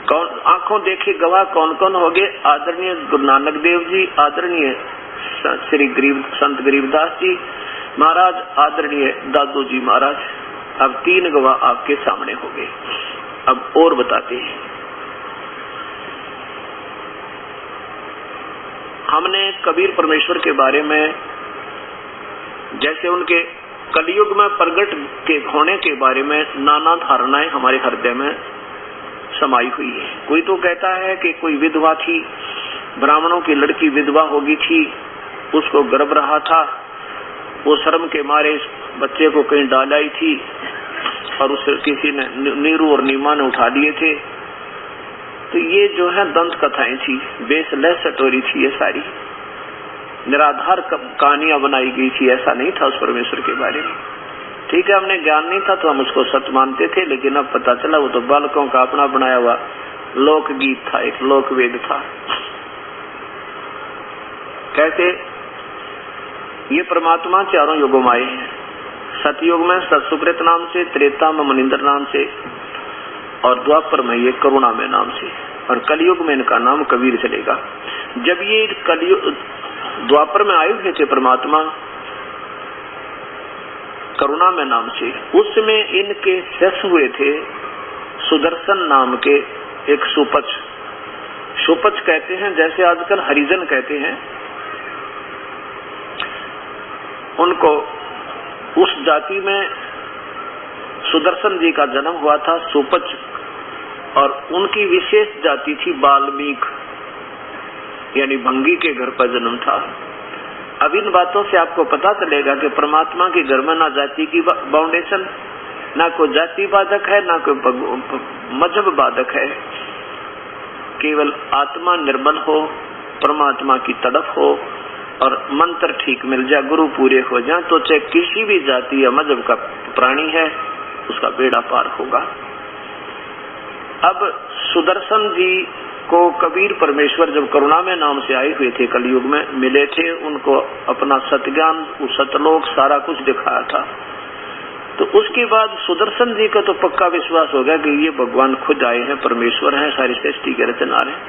कौन आंखों देखे गवाह कौन कौन होंगे? आदरणीय गुरु नानक देव जी, आदरणीय श्री संत गरीबदास जी महाराज, आदरणीय दादू जी महाराज। अब 3 गवाह आपके सामने होंगे। अब और बताते हैं। हमने कबीर परमेश्वर के बारे में जैसे उनके कलयुग में प्रगट के होने के बारे में नाना धारणाएं हमारे हृदय में समाई हुई है। कोई तो कहता है कि कोई विधवा थी, ब्राह्मणों की लड़की विधवा होगी थी, उसको गर्भ रहा था, वो शर्म के मारे इस बच्चे को कहीं डाल आई थी और उसे किसी ने नीरू और नीमा ने उठा लिए थे। तो ये जो है दंत कथाएं थी, बेसलेस स्टोरी थी, ये सारी निराधार कहानियां बनाई गई थी। ऐसा नहीं था उस परमेश्वर के बारे में। ठीक है, हमने ज्ञान नहीं था तो हम उसको सत्य मानते थे, लेकिन अब पता चला वो तो बालकों का अपना बनाया हुआ लोकगीत था, एक लोकवेद था। कैसे ये परमात्मा चारों युगों में आए हैं। सतयुग में सतसुकृत नाम से, त्रेता में मनिंद्र नाम से, और द्वापर में ये करुणामय नाम से, और कलयुग में इनका नाम कबीर चलेगा। जब ये कलयुग द्वापर में आए हुए थे परमात्मा करुणामय नाम से, उसमें इनके शिष्य हुए थे सुदर्शन नाम के एक सुपच। सुपच कहते हैं जैसे आजकल हरिजन कहते हैं, उनको उस जाति में सुदर्शन जी का जन्म हुआ था, सुपच, और उनकी विशेष जाति थी बाल्मीक, यानी भंगी के घर पर जन्म था। अब इन बातों से आपको पता चलेगा कि परमात्मा के घर में ना जाति की बाउंडेशन, ना कोई जाति बाधक है, ना कोई मजहब बाधक है। केवल आत्मा निर्मल हो, परमात्मा की तड़प हो और मंत्र ठीक मिल जाए, गुरु पूरे हो जाए, तो चाहे किसी भी जाति या मजहब का प्राणी है उसका बेड़ा पार होगा। अब सुदर्शन जी को कबीर परमेश्वर जब करुणामय नाम से आए हुए थे, कलयुग में मिले थे, उनको अपना सतज्ञान, सतलोक सारा कुछ दिखाया था। तो उसके बाद सुदर्शन जी का तो पक्का विश्वास हो गया कि ये भगवान खुद आए हैं, परमेश्वर हैं, सारी सृष्टि के रचनहार हैं,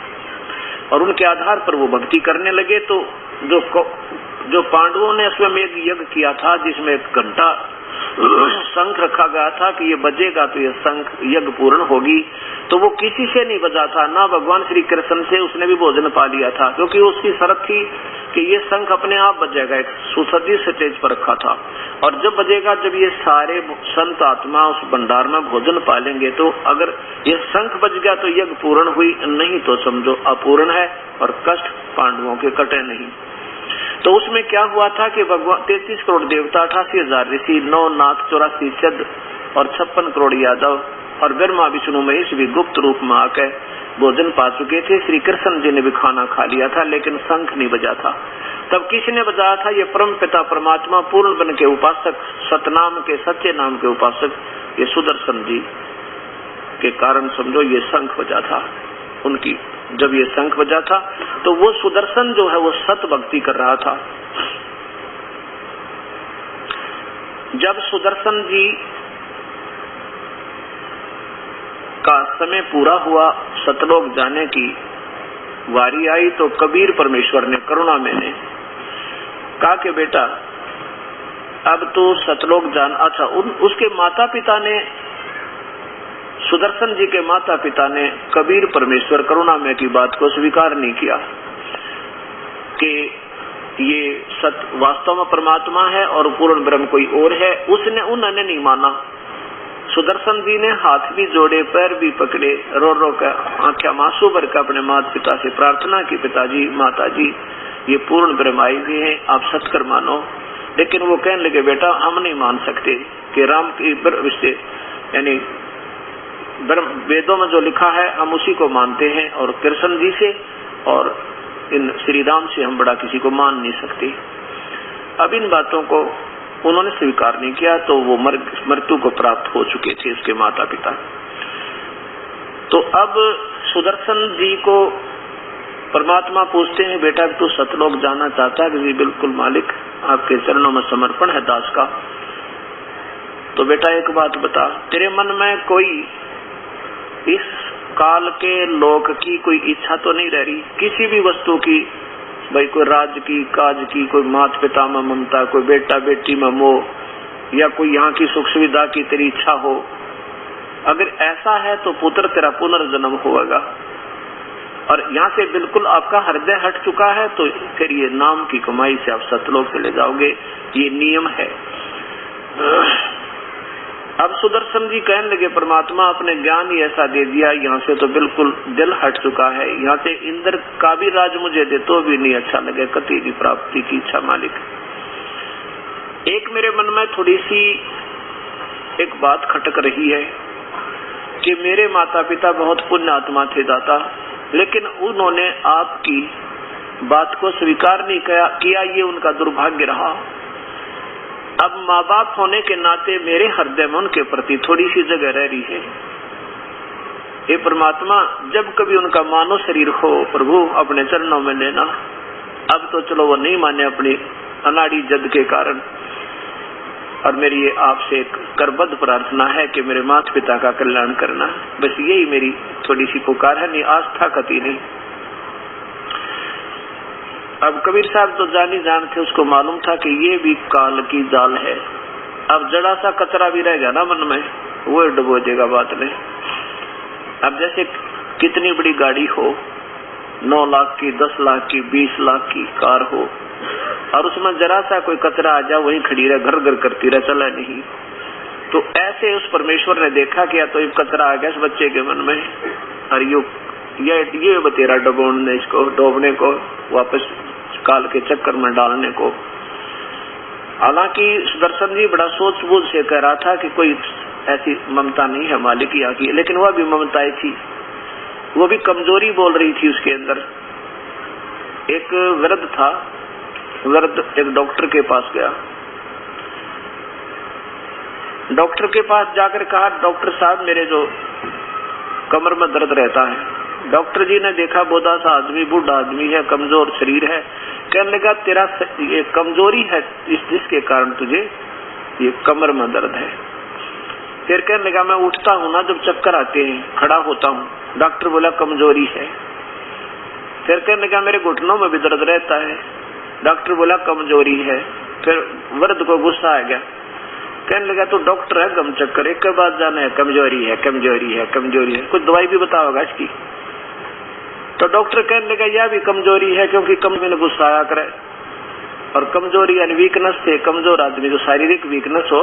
और उनके आधार पर वो भक्ति करने लगे। तो जो पांडवों ने अश्वमेध यज्ञ किया था, जिसमें एक घंटा शंख रखा गया था कि ये बजेगा तो ये शंख यज्ञ पूर्ण होगी, तो वो किसी से नहीं बजा था, ना भगवान श्री कृष्ण से। उसने भी भोजन पा लिया था, क्योंकि उसकी शर्त थी कि ये शंख अपने आप बजेगा। एक सुसज्जित स्टेज पर रखा था, और जब बजेगा, जब ये सारे संत आत्मा उस भंडार में भोजन पालेंगे, तो अगर ये शंख बज गया तो यज्ञ पूर्ण हुई, नहीं तो समझो अपूर्ण है और कष्ट पांडवों के कटे नहीं। तो उसमें क्या हुआ था कि भगवान 33 करोड़ देवता, 88,000 ऋषि, 9 नाथ, 84 सिद्ध और 56 करोड़ यादव और ब्रह्मा विष्णु महेश भी गुप्त रूप में आकर भोजन पा चुके थे। श्री कृष्ण जी ने भी खाना खा लिया था, लेकिन शंख नहीं बजा था। तब किसने बजाया था? ये परम पिता परमात्मा पूर्ण बन के उपासक, सतनाम के, सच्चे नाम के उपासक, ये सुदर्शन जी के कारण समझो ये शंख बजा था उनकी। जब ये शंख बजा था तो वो सुदर्शन जो है वो सत भक्ति कर रहा था। जब सुदर्शन जी का समय पूरा हुआ, सतलोक जाने की वारी आई, तो कबीर परमेश्वर ने करुणा में ने कहा कि बेटा अब तो सतलोक जान। अच्छा, उसके माता पिता ने, सुदर्शन जी के माता पिता ने कबीर परमेश्वर करुणामय की बात को स्वीकार नहीं किया कि ये सत वास्तव में परमात्मा है और पूर्ण ब्रह्म कोई और है। उन्होंने नहीं माना। सुदर्शन जी ने हाथ भी जोड़े, पैर भी पकड़े, रो रो कर आंखें आंसू भर कर अपने माता पिता से प्रार्थना की, पिताजी माताजी ये पूर्ण ब्रह्म आए हुए हैं, आप सत्कर मानो। लेकिन वो कहने लगे बेटा हम नहीं मान सकते कि राम की विषय यानी वेदों में जो लिखा है हम उसी को मानते हैं, और कृष्ण जी से और इन श्री राम से हम बड़ा किसी को मान नहीं सकते। अब इन बातों को उन्होंने स्वीकार नहीं किया, तो वो मृत्यु को प्राप्त हो चुके थे इसके माता पिता। तो अब सुदर्शन जी को परमात्मा पूछते हैं बेटा तू सतलोक जाना चाहता है? कि बिल्कुल मालिक, आपके चरणों में समर्पण है दास का। तो बेटा एक बात बता, तेरे मन में कोई इस काल के लोक की कोई इच्छा तो नहीं रह रही? किसी भी वस्तु की, भाई कोई राज की, काज की, कोई माता पिता में ममता, कोई बेटा बेटी में मोह, या कोई यहाँ की सुख सुविधा की तेरी इच्छा हो? अगर ऐसा है तो पुत्र तेरा पुनर्जन्म होगा, और यहाँ से बिल्कुल आपका हृदय हट चुका है, तो फिर ये नाम की कमाई से आप सतलोक चले जाओगे, ये नियम है। अब सुदर्शन जी कहने लगे, परमात्मा अपने ज्ञान ही ऐसा दे दिया, यहाँ से तो बिल्कुल दिल हट चुका है, यहाँ से इंद्र का भी राज मुझे दे तो भी नहीं अच्छा लगे, कति भी प्राप्ति की इच्छा मालिक। एक मेरे मन में थोड़ी सी एक बात खटक रही है कि मेरे माता पिता बहुत पुण्य आत्मा थे दाता, लेकिन उन्होंने आपकी बात को स्वीकार नहीं किया, ये उनका दुर्भाग्य रहा। अब माँ बाप होने के नाते मेरे हृदय में उनके प्रति थोड़ी सी जगह रह रही है। हे परमात्मा, जब कभी उनका मानव शरीर हो प्रभु अपने चरणों में लेना। अब तो चलो वो नहीं माने अपनी अनाड़ी जद के कारण, और मेरी ये आपसे एक करबद्ध प्रार्थना है कि मेरे माता पिता का कल्याण करना, बस यही मेरी थोड़ी सी पुकार है, नहीं आस्था कति नहीं। अब कबीर साहब तो जानी जान थे, उसको मालूम था कि ये भी काल की जाल है। अब जड़ा सा कचरा भी रह गया ना मन में, वो डुबो देगा बात में। अब जैसे कितनी बड़ी गाड़ी हो, 9 लाख की, 10 लाख की, 20 लाख की कार हो, और उसमें जरा सा कोई कचरा आ जाए, वहीं खड़ी रहे, घर घर करती रहे, चला नहीं। तो ऐसे उस परमेश्वर ने देखा कि या तो एक कचरा आ गया इस बच्चे के मन में, और ये बतेरा डुबोने, इसको डूबने को, वापस काल के चक्कर में डालने को। हालांकि सुदर्शन जी बड़ा सोच बूझ से कह रहा था कि कोई ऐसी ममता नहीं है मालिक यहाँ की, लेकिन वह भी ममताएं थी, वो भी कमजोरी बोल रही थी उसके अंदर। एक वृद्ध था, वृद्ध एक डॉक्टर के पास गया। डॉक्टर के पास जाकर कहा, डॉक्टर साहब मेरे जो कमर में दर्द रहता है। डॉक्टर जी ने देखा बोधा सा आदमी, बूढ़ा आदमी है, कमजोर शरीर है। कहने लगा तेरा ये कमजोरी है जिसके कारण तुझे ये कमर में दर्द है। फिर कहने लगा मैं उठता हूँ ना जब चक्कर आते हैं, खड़ा होता हूँ। डॉक्टर बोला कमजोरी है। फिर कहने लगा मेरे घुटनों में भी दर्द रहता है। डॉक्टर बोला कमजोरी है। फिर वृद्ध को गुस्सा आ गया, कहने लगा तो डॉक्टर है गम चक्कर एक के बाद जाना है, कमजोरी है कमजोरी है कमजोरी है, कुछ दवाई भी बताओगा इसकी। तो डॉक्टर कहने लगा यह भी कमजोरी है, क्योंकि कम में गुस्सा आया करे, और कमजोरी यानी वीकनेस से, कमजोर आदमी जो शारीरिक वीकनेस हो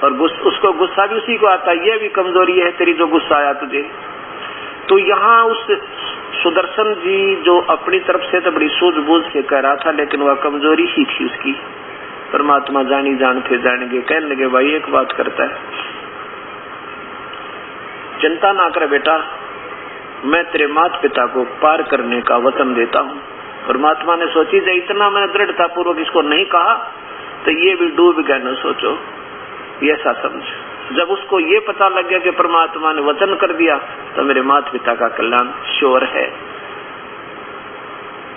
और उसको गुस्सा भी उसी को आता है, यह भी कमजोरी है तेरी जो गुस्सा आया तुझे। तो यहाँ उस सुदर्शन जी जो अपनी तरफ से तो बड़ी सूझबूझ से कह रहा था, लेकिन वह कमजोरी ही थी उसकी। परमात्मा जानी जान थे जानेंगे। कहने लगे भाई एक बात करता है, चिंता ना कर बेटा, मैं तेरे माता पिता को पार करने का वचन देता हूँ। परमात्मा ने सोची जब इतना मैंने दृढ़ता पूर्वक इसको नहीं कहा तो ये भी डूब गया, न सोचो ये ऐसा समझ। जब उसको ये पता लग गया कि परमात्मा ने वचन कर दिया तो मेरे माता पिता का कल्याण श्योर है,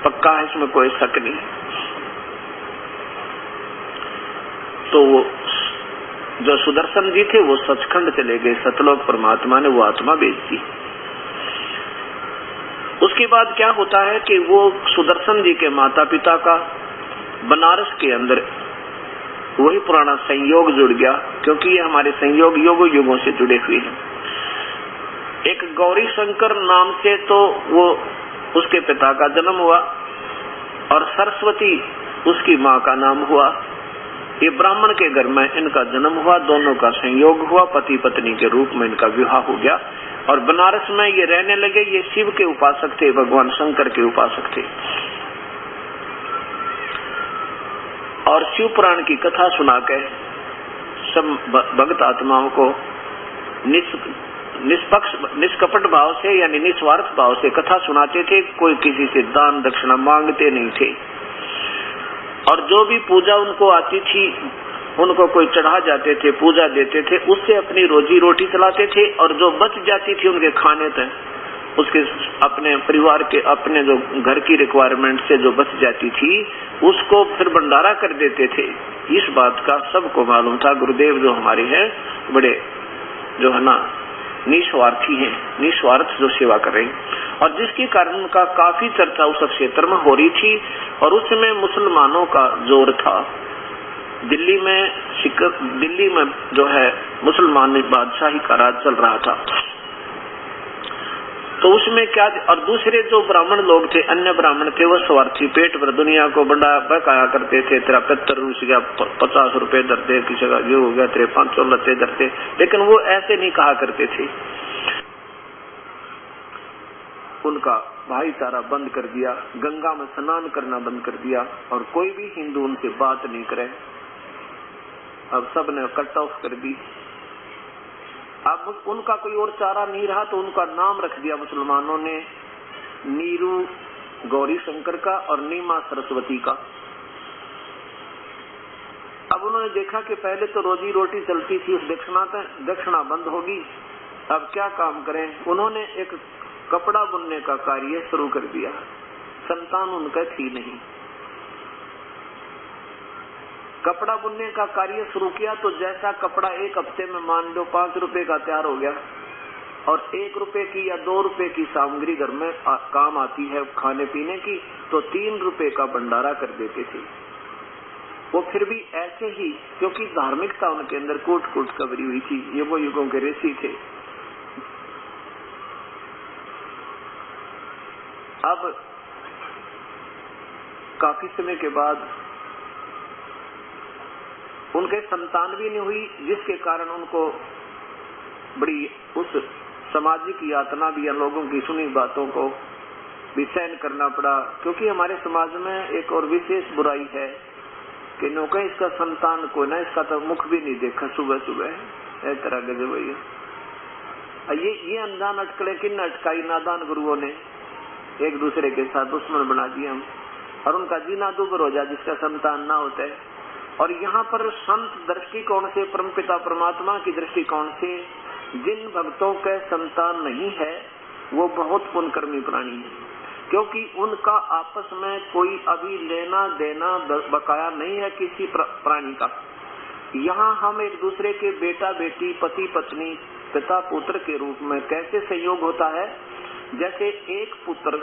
पक्का है, इसमें कोई शक नहीं। तो वो जो सुदर्शन जी थे वो सचखंड चले गए, सतलोक परमात्मा ने वो आत्मा भेज दी। उसके बाद क्या होता है कि वो सुदर्शन जी के माता पिता का बनारस के अंदर वही पुराना संयोग जुड़ गया, क्योंकि ये हमारे संयोग युगों युगों से जुड़े हुए हैं। एक गौरी शंकर नाम से तो वो उसके पिता का जन्म हुआ, और सरस्वती उसकी माँ का नाम हुआ। ये ब्राह्मण के घर में इनका जन्म हुआ, दोनों का संयोग हुआ, पति पत्नी के रूप में इनका विवाह हो गया, और बनारस में ये रहने लगे। ये शिव के उपासक थे, भगवान शंकर के उपासक थे, और शिव पुराण की कथा सुना के सब भक्त आत्माओं को निष्पक्ष निष्कपट भाव से यानी निस्वार्थ भाव से कथा सुनाते थे। कोई किसी से दान दक्षिणा मांगते नहीं थे, और जो भी पूजा उनको आती थी उनको कोई चढ़ा जाते थे, पूजा देते थे, उससे अपनी रोजी रोटी चलाते थे, और जो बच जाती थी उनके खाने तक उसके अपने परिवार के अपने जो घर की रिक्वायरमेंट से जो बच जाती थी उसको फिर भंडारा कर देते थे। इस बात का सबको मालूम था। गुरुदेव जो हमारे हैं बड़े जो है ना निस्वार्थी हैं, निस्वार्थ जो सेवा कर रहे हैं, और जिसके कारण उनका काफी चर्चा उस क्षेत्र में हो रही थी। और उस समय मुसलमानों का जोर था। दिल्ली में जो है मुसलमान बादशाही का राज चल रहा था। तो उसमें क्या, और दूसरे जो ब्राह्मण लोग थे, अन्य ब्राह्मण थे, वो स्वार्थी, पेट भर दुनिया को बड़ा बकाया करते थे। तेरा 75 रूस गया, 50 रुपए धरते, किसी का ये हो गया, तेरे 500 लत्ते धरते। लेकिन वो ऐसे नहीं कहा करते थे। उनका भाईचारा बंद कर दिया, गंगा में स्नान करना बंद कर दिया, और कोई भी हिंदू उनसे बात नहीं करे। अब सब ने कट ऑफ कर दी। अब उनका कोई और चारा नहीं रहा, तो उनका नाम रख दिया मुसलमानों ने, नीरू गौरी शंकर का और नीमा सरस्वती का। अब उन्होंने देखा कि पहले तो रोजी रोटी चलती थी, उस दक्षिणा बंद होगी, अब क्या काम करें। उन्होंने एक कपड़ा बुनने का कार्य शुरू कर दिया। संतान उनका थी नहीं, कपड़ा बुनने का कार्य शुरू किया। तो जैसा कपड़ा एक हफ्ते में मान लो 5 रुपए का तैयार हो गया, और 1 रुपए की या 2 रुपए की सामग्री घर में काम आती है खाने पीने की, तो 3 रुपए का भंडारा कर देते थे वो। फिर भी ऐसे ही, क्योंकि धार्मिकता उनके अंदर कूट कूट कबरी हुई थी, युगों युगों के ऋषि थे। अब काफी समय के बाद उनके संतान भी नहीं हुई, जिसके कारण उनको बड़ी उस सामाजिक यातना भी, लोगों की सुनी बातों को भी सहन करना पड़ा। क्योंकि हमारे समाज में एक और विशेष बुराई है कि नौका इसका संतान को ना, इसका तो मुख भी नहीं देखा सुबह सुबह, इस तरह के भैया। ये अनजान अटकड़े किन अटकाई, नादान गुरुओं ने एक दूसरे के साथ दुश्मन बना दिया, और उनका जीना दुभर हो जाए जिसका संतान ना होता है। और यहाँ पर संत दृष्टिकोण से, परमपिता परमात्मा की दृष्टिकोण से, जिन भक्तों के संतान नहीं है वो बहुत पुण्यकर्मी प्राणी है, क्योंकि उनका आपस में कोई अभी लेना देना बकाया नहीं है किसी प्राणी का। यहाँ हम एक दूसरे के बेटा बेटी, पति पत्नी, पिता पुत्र के रूप में कैसे संयोग होता है। जैसे एक पुत्र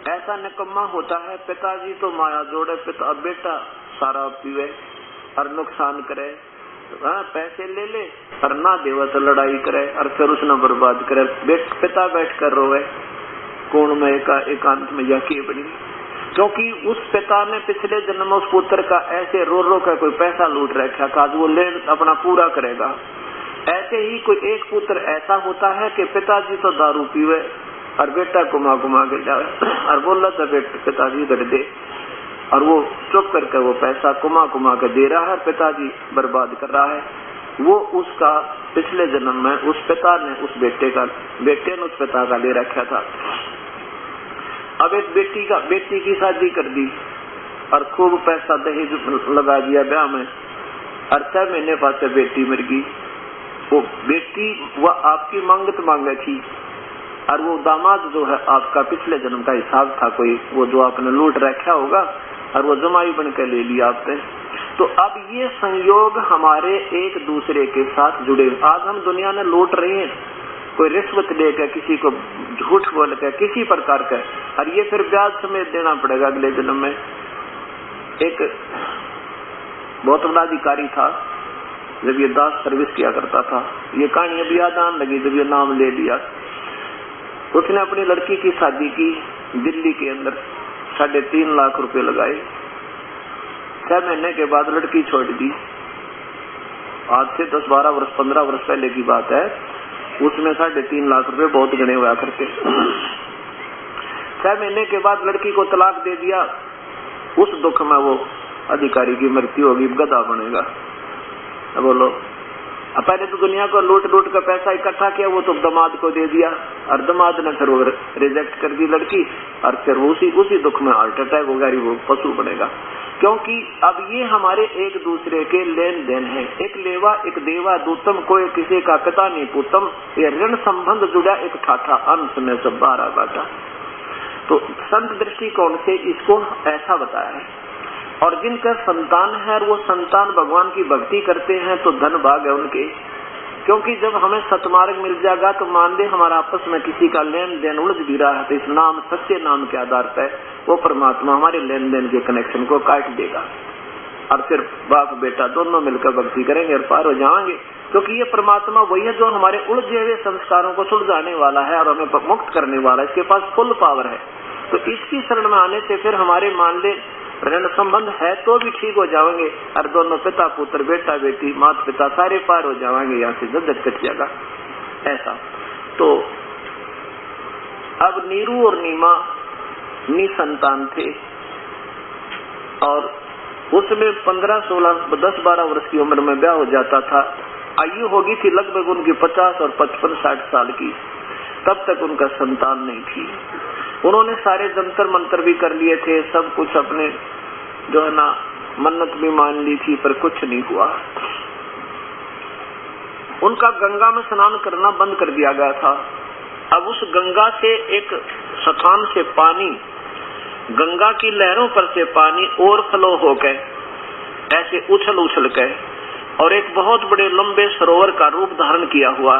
ऐसा निकम्मा होता है, पिताजी तो माया जोड़े, बेटा सारा पीवे और नुकसान करे, पैसे ले ले और ना देवा तो लड़ाई करे, और फिर उसने बर्बाद करे। पिता बैठ कर रोवे कोण में एकांत में जाके बनी, क्योंकि उस पिता ने पिछले जन्म उस पुत्र का ऐसे रो रो कर कोई पैसा लूट रखा था, वो ले अपना पूरा करेगा। ऐसे ही कोई एक पुत्र ऐसा होता है कि पिताजी तो दारू पीवे और बेटा घुमा घुमा के जाए, और बोला था पिताजी इधर दे, और वो चुप करके वो पैसा घुमा घुमा के दे रहा है, पिताजी बर्बाद कर रहा है। वो उसका पिछले जन्म में उस पिता ने उस बेटे ने उस पिता का ले रखा था। अब एक बेटी की शादी कर दी और खूब पैसा दहेज लगा दिया ब्याह में, और 6 महीने बाद से बेटी मर गई। वो बेटी वह आपकी मांगत मांगे थी, और वो दामाद जो है आपका पिछले जन्म का हिसाब था कोई, वो जो आपने लूट रखा होगा, और वो जमाई बन के ले लिया आपने। तो अब ये संयोग हमारे एक दूसरे के साथ जुड़े। आज हम दुनिया में लूट रहे हैं, कोई रिश्वत लेकर, किसी को झूठ बोल कर, किसी प्रकार का, और ये फिर ब्याज समेत देना पड़ेगा अगले जन्म में। एक बहुत बड़ा अधिकारी था, जब ये दास सर्विस किया करता था, ये कहानी अभी याद आने लगी जब ये नाम ले लिया। उसने अपनी लड़की की शादी की दिल्ली के अंदर, 3.5 लाख रुपए लगाए। 6 महीने के बाद लड़की छोड़ दी। आज से 10, 12 वर्ष, 15 वर्ष पहले की बात है। उसमें 3.5 लाख रुपए बहुत गणे हुआ करके। 6 महीने के बाद लड़की को तलाक दे दिया। उस दुख में वो अधिकारी की मृत्यु होगी, गधा बनेगा। बोलो, पहले तो दुनिया को लूट लूट कर पैसा इकट्ठा किया, वो तो दामाद को दे दिया, और दामाद ने फिर वो रिजेक्ट कर दी लड़की, और फिर उसी दुख में हार्ट अटैक होगा, वो पशु बनेगा। क्योंकि अब ये हमारे एक दूसरे के लेन देन है। एक लेवा एक देवा दूतम, कोई किसी का पिता नहीं पूतम, ये ऋण संबंध जुड़ा एक ठाठा, अंश में सब 12 बाटा। तो संत दृष्टिकोण से इसको ऐसा बताया है। और जिनका संतान है, वो संतान भगवान की भक्ति करते हैं तो धन भाग है उनके। क्योंकि जब हमें सतमार्ग मिल जाएगा तो मान ले हमारा आपस में किसी का लेन देन उलझ भी रहा है, तो इस नाम, सच्चे नाम के आधार पर वो परमात्मा हमारे लेन देन के कनेक्शन को काट देगा। और फिर बाप बेटा दोनों मिलकर भक्ति करेंगे और पार हो जाएंगे। क्योंकि ये परमात्मा वही है जो हमारे उलझे हुए संस्कारों को सुलझाने वाला है और हमें मुक्त करने वाला है। इसके पास फुल पावर है। तो इसकी शरण में आने से फिर हमारे मान ले ऋण संबंध है तो भी ठीक हो जाएंगे और दोनों पिता पुत्र बेटा बेटी माता पिता सारे पार हो जाएंगे, यहाँ से झंझट कट जाएगा। ऐसा तो अब नीरू और नीमा निसंतान थे और उसमें 15-16 10-12 वर्ष की उम्र में ब्याह हो जाता था। आयु होगी थी लगभग उनकी 50 और 55-60 साल की, तब तक उनका संतान नहीं थी। उन्होंने सारे जंतर मंत्र भी कर लिए थे, सब कुछ अपने जो है ना मन्नत भी मान ली थी, पर कुछ नहीं हुआ। उनका गंगा में स्नान करना बंद कर दिया गया था। अब उस गंगा से एक स्थान से पानी, गंगा की लहरों पर से पानी ओवरफ्लो होकर ऐसे उछल उछल कर और एक बहुत बड़े लंबे सरोवर का रूप धारण किया हुआ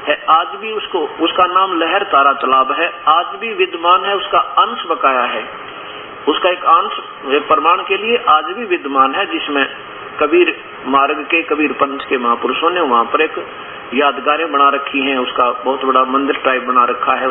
है। आज भी उसका नाम लहर तारा तालाब है, आज भी विद्यमान है। उसका अंश बकाया है, उसका एक अंश प्रमाण के लिए आज भी विद्यमान है, जिसमें कबीर मार्ग के कबीर पंथ के महापुरुषों ने वहां पर एक यादगारें बना रखी हैं। उसका बहुत बड़ा मंदिर टाइप बना रखा है।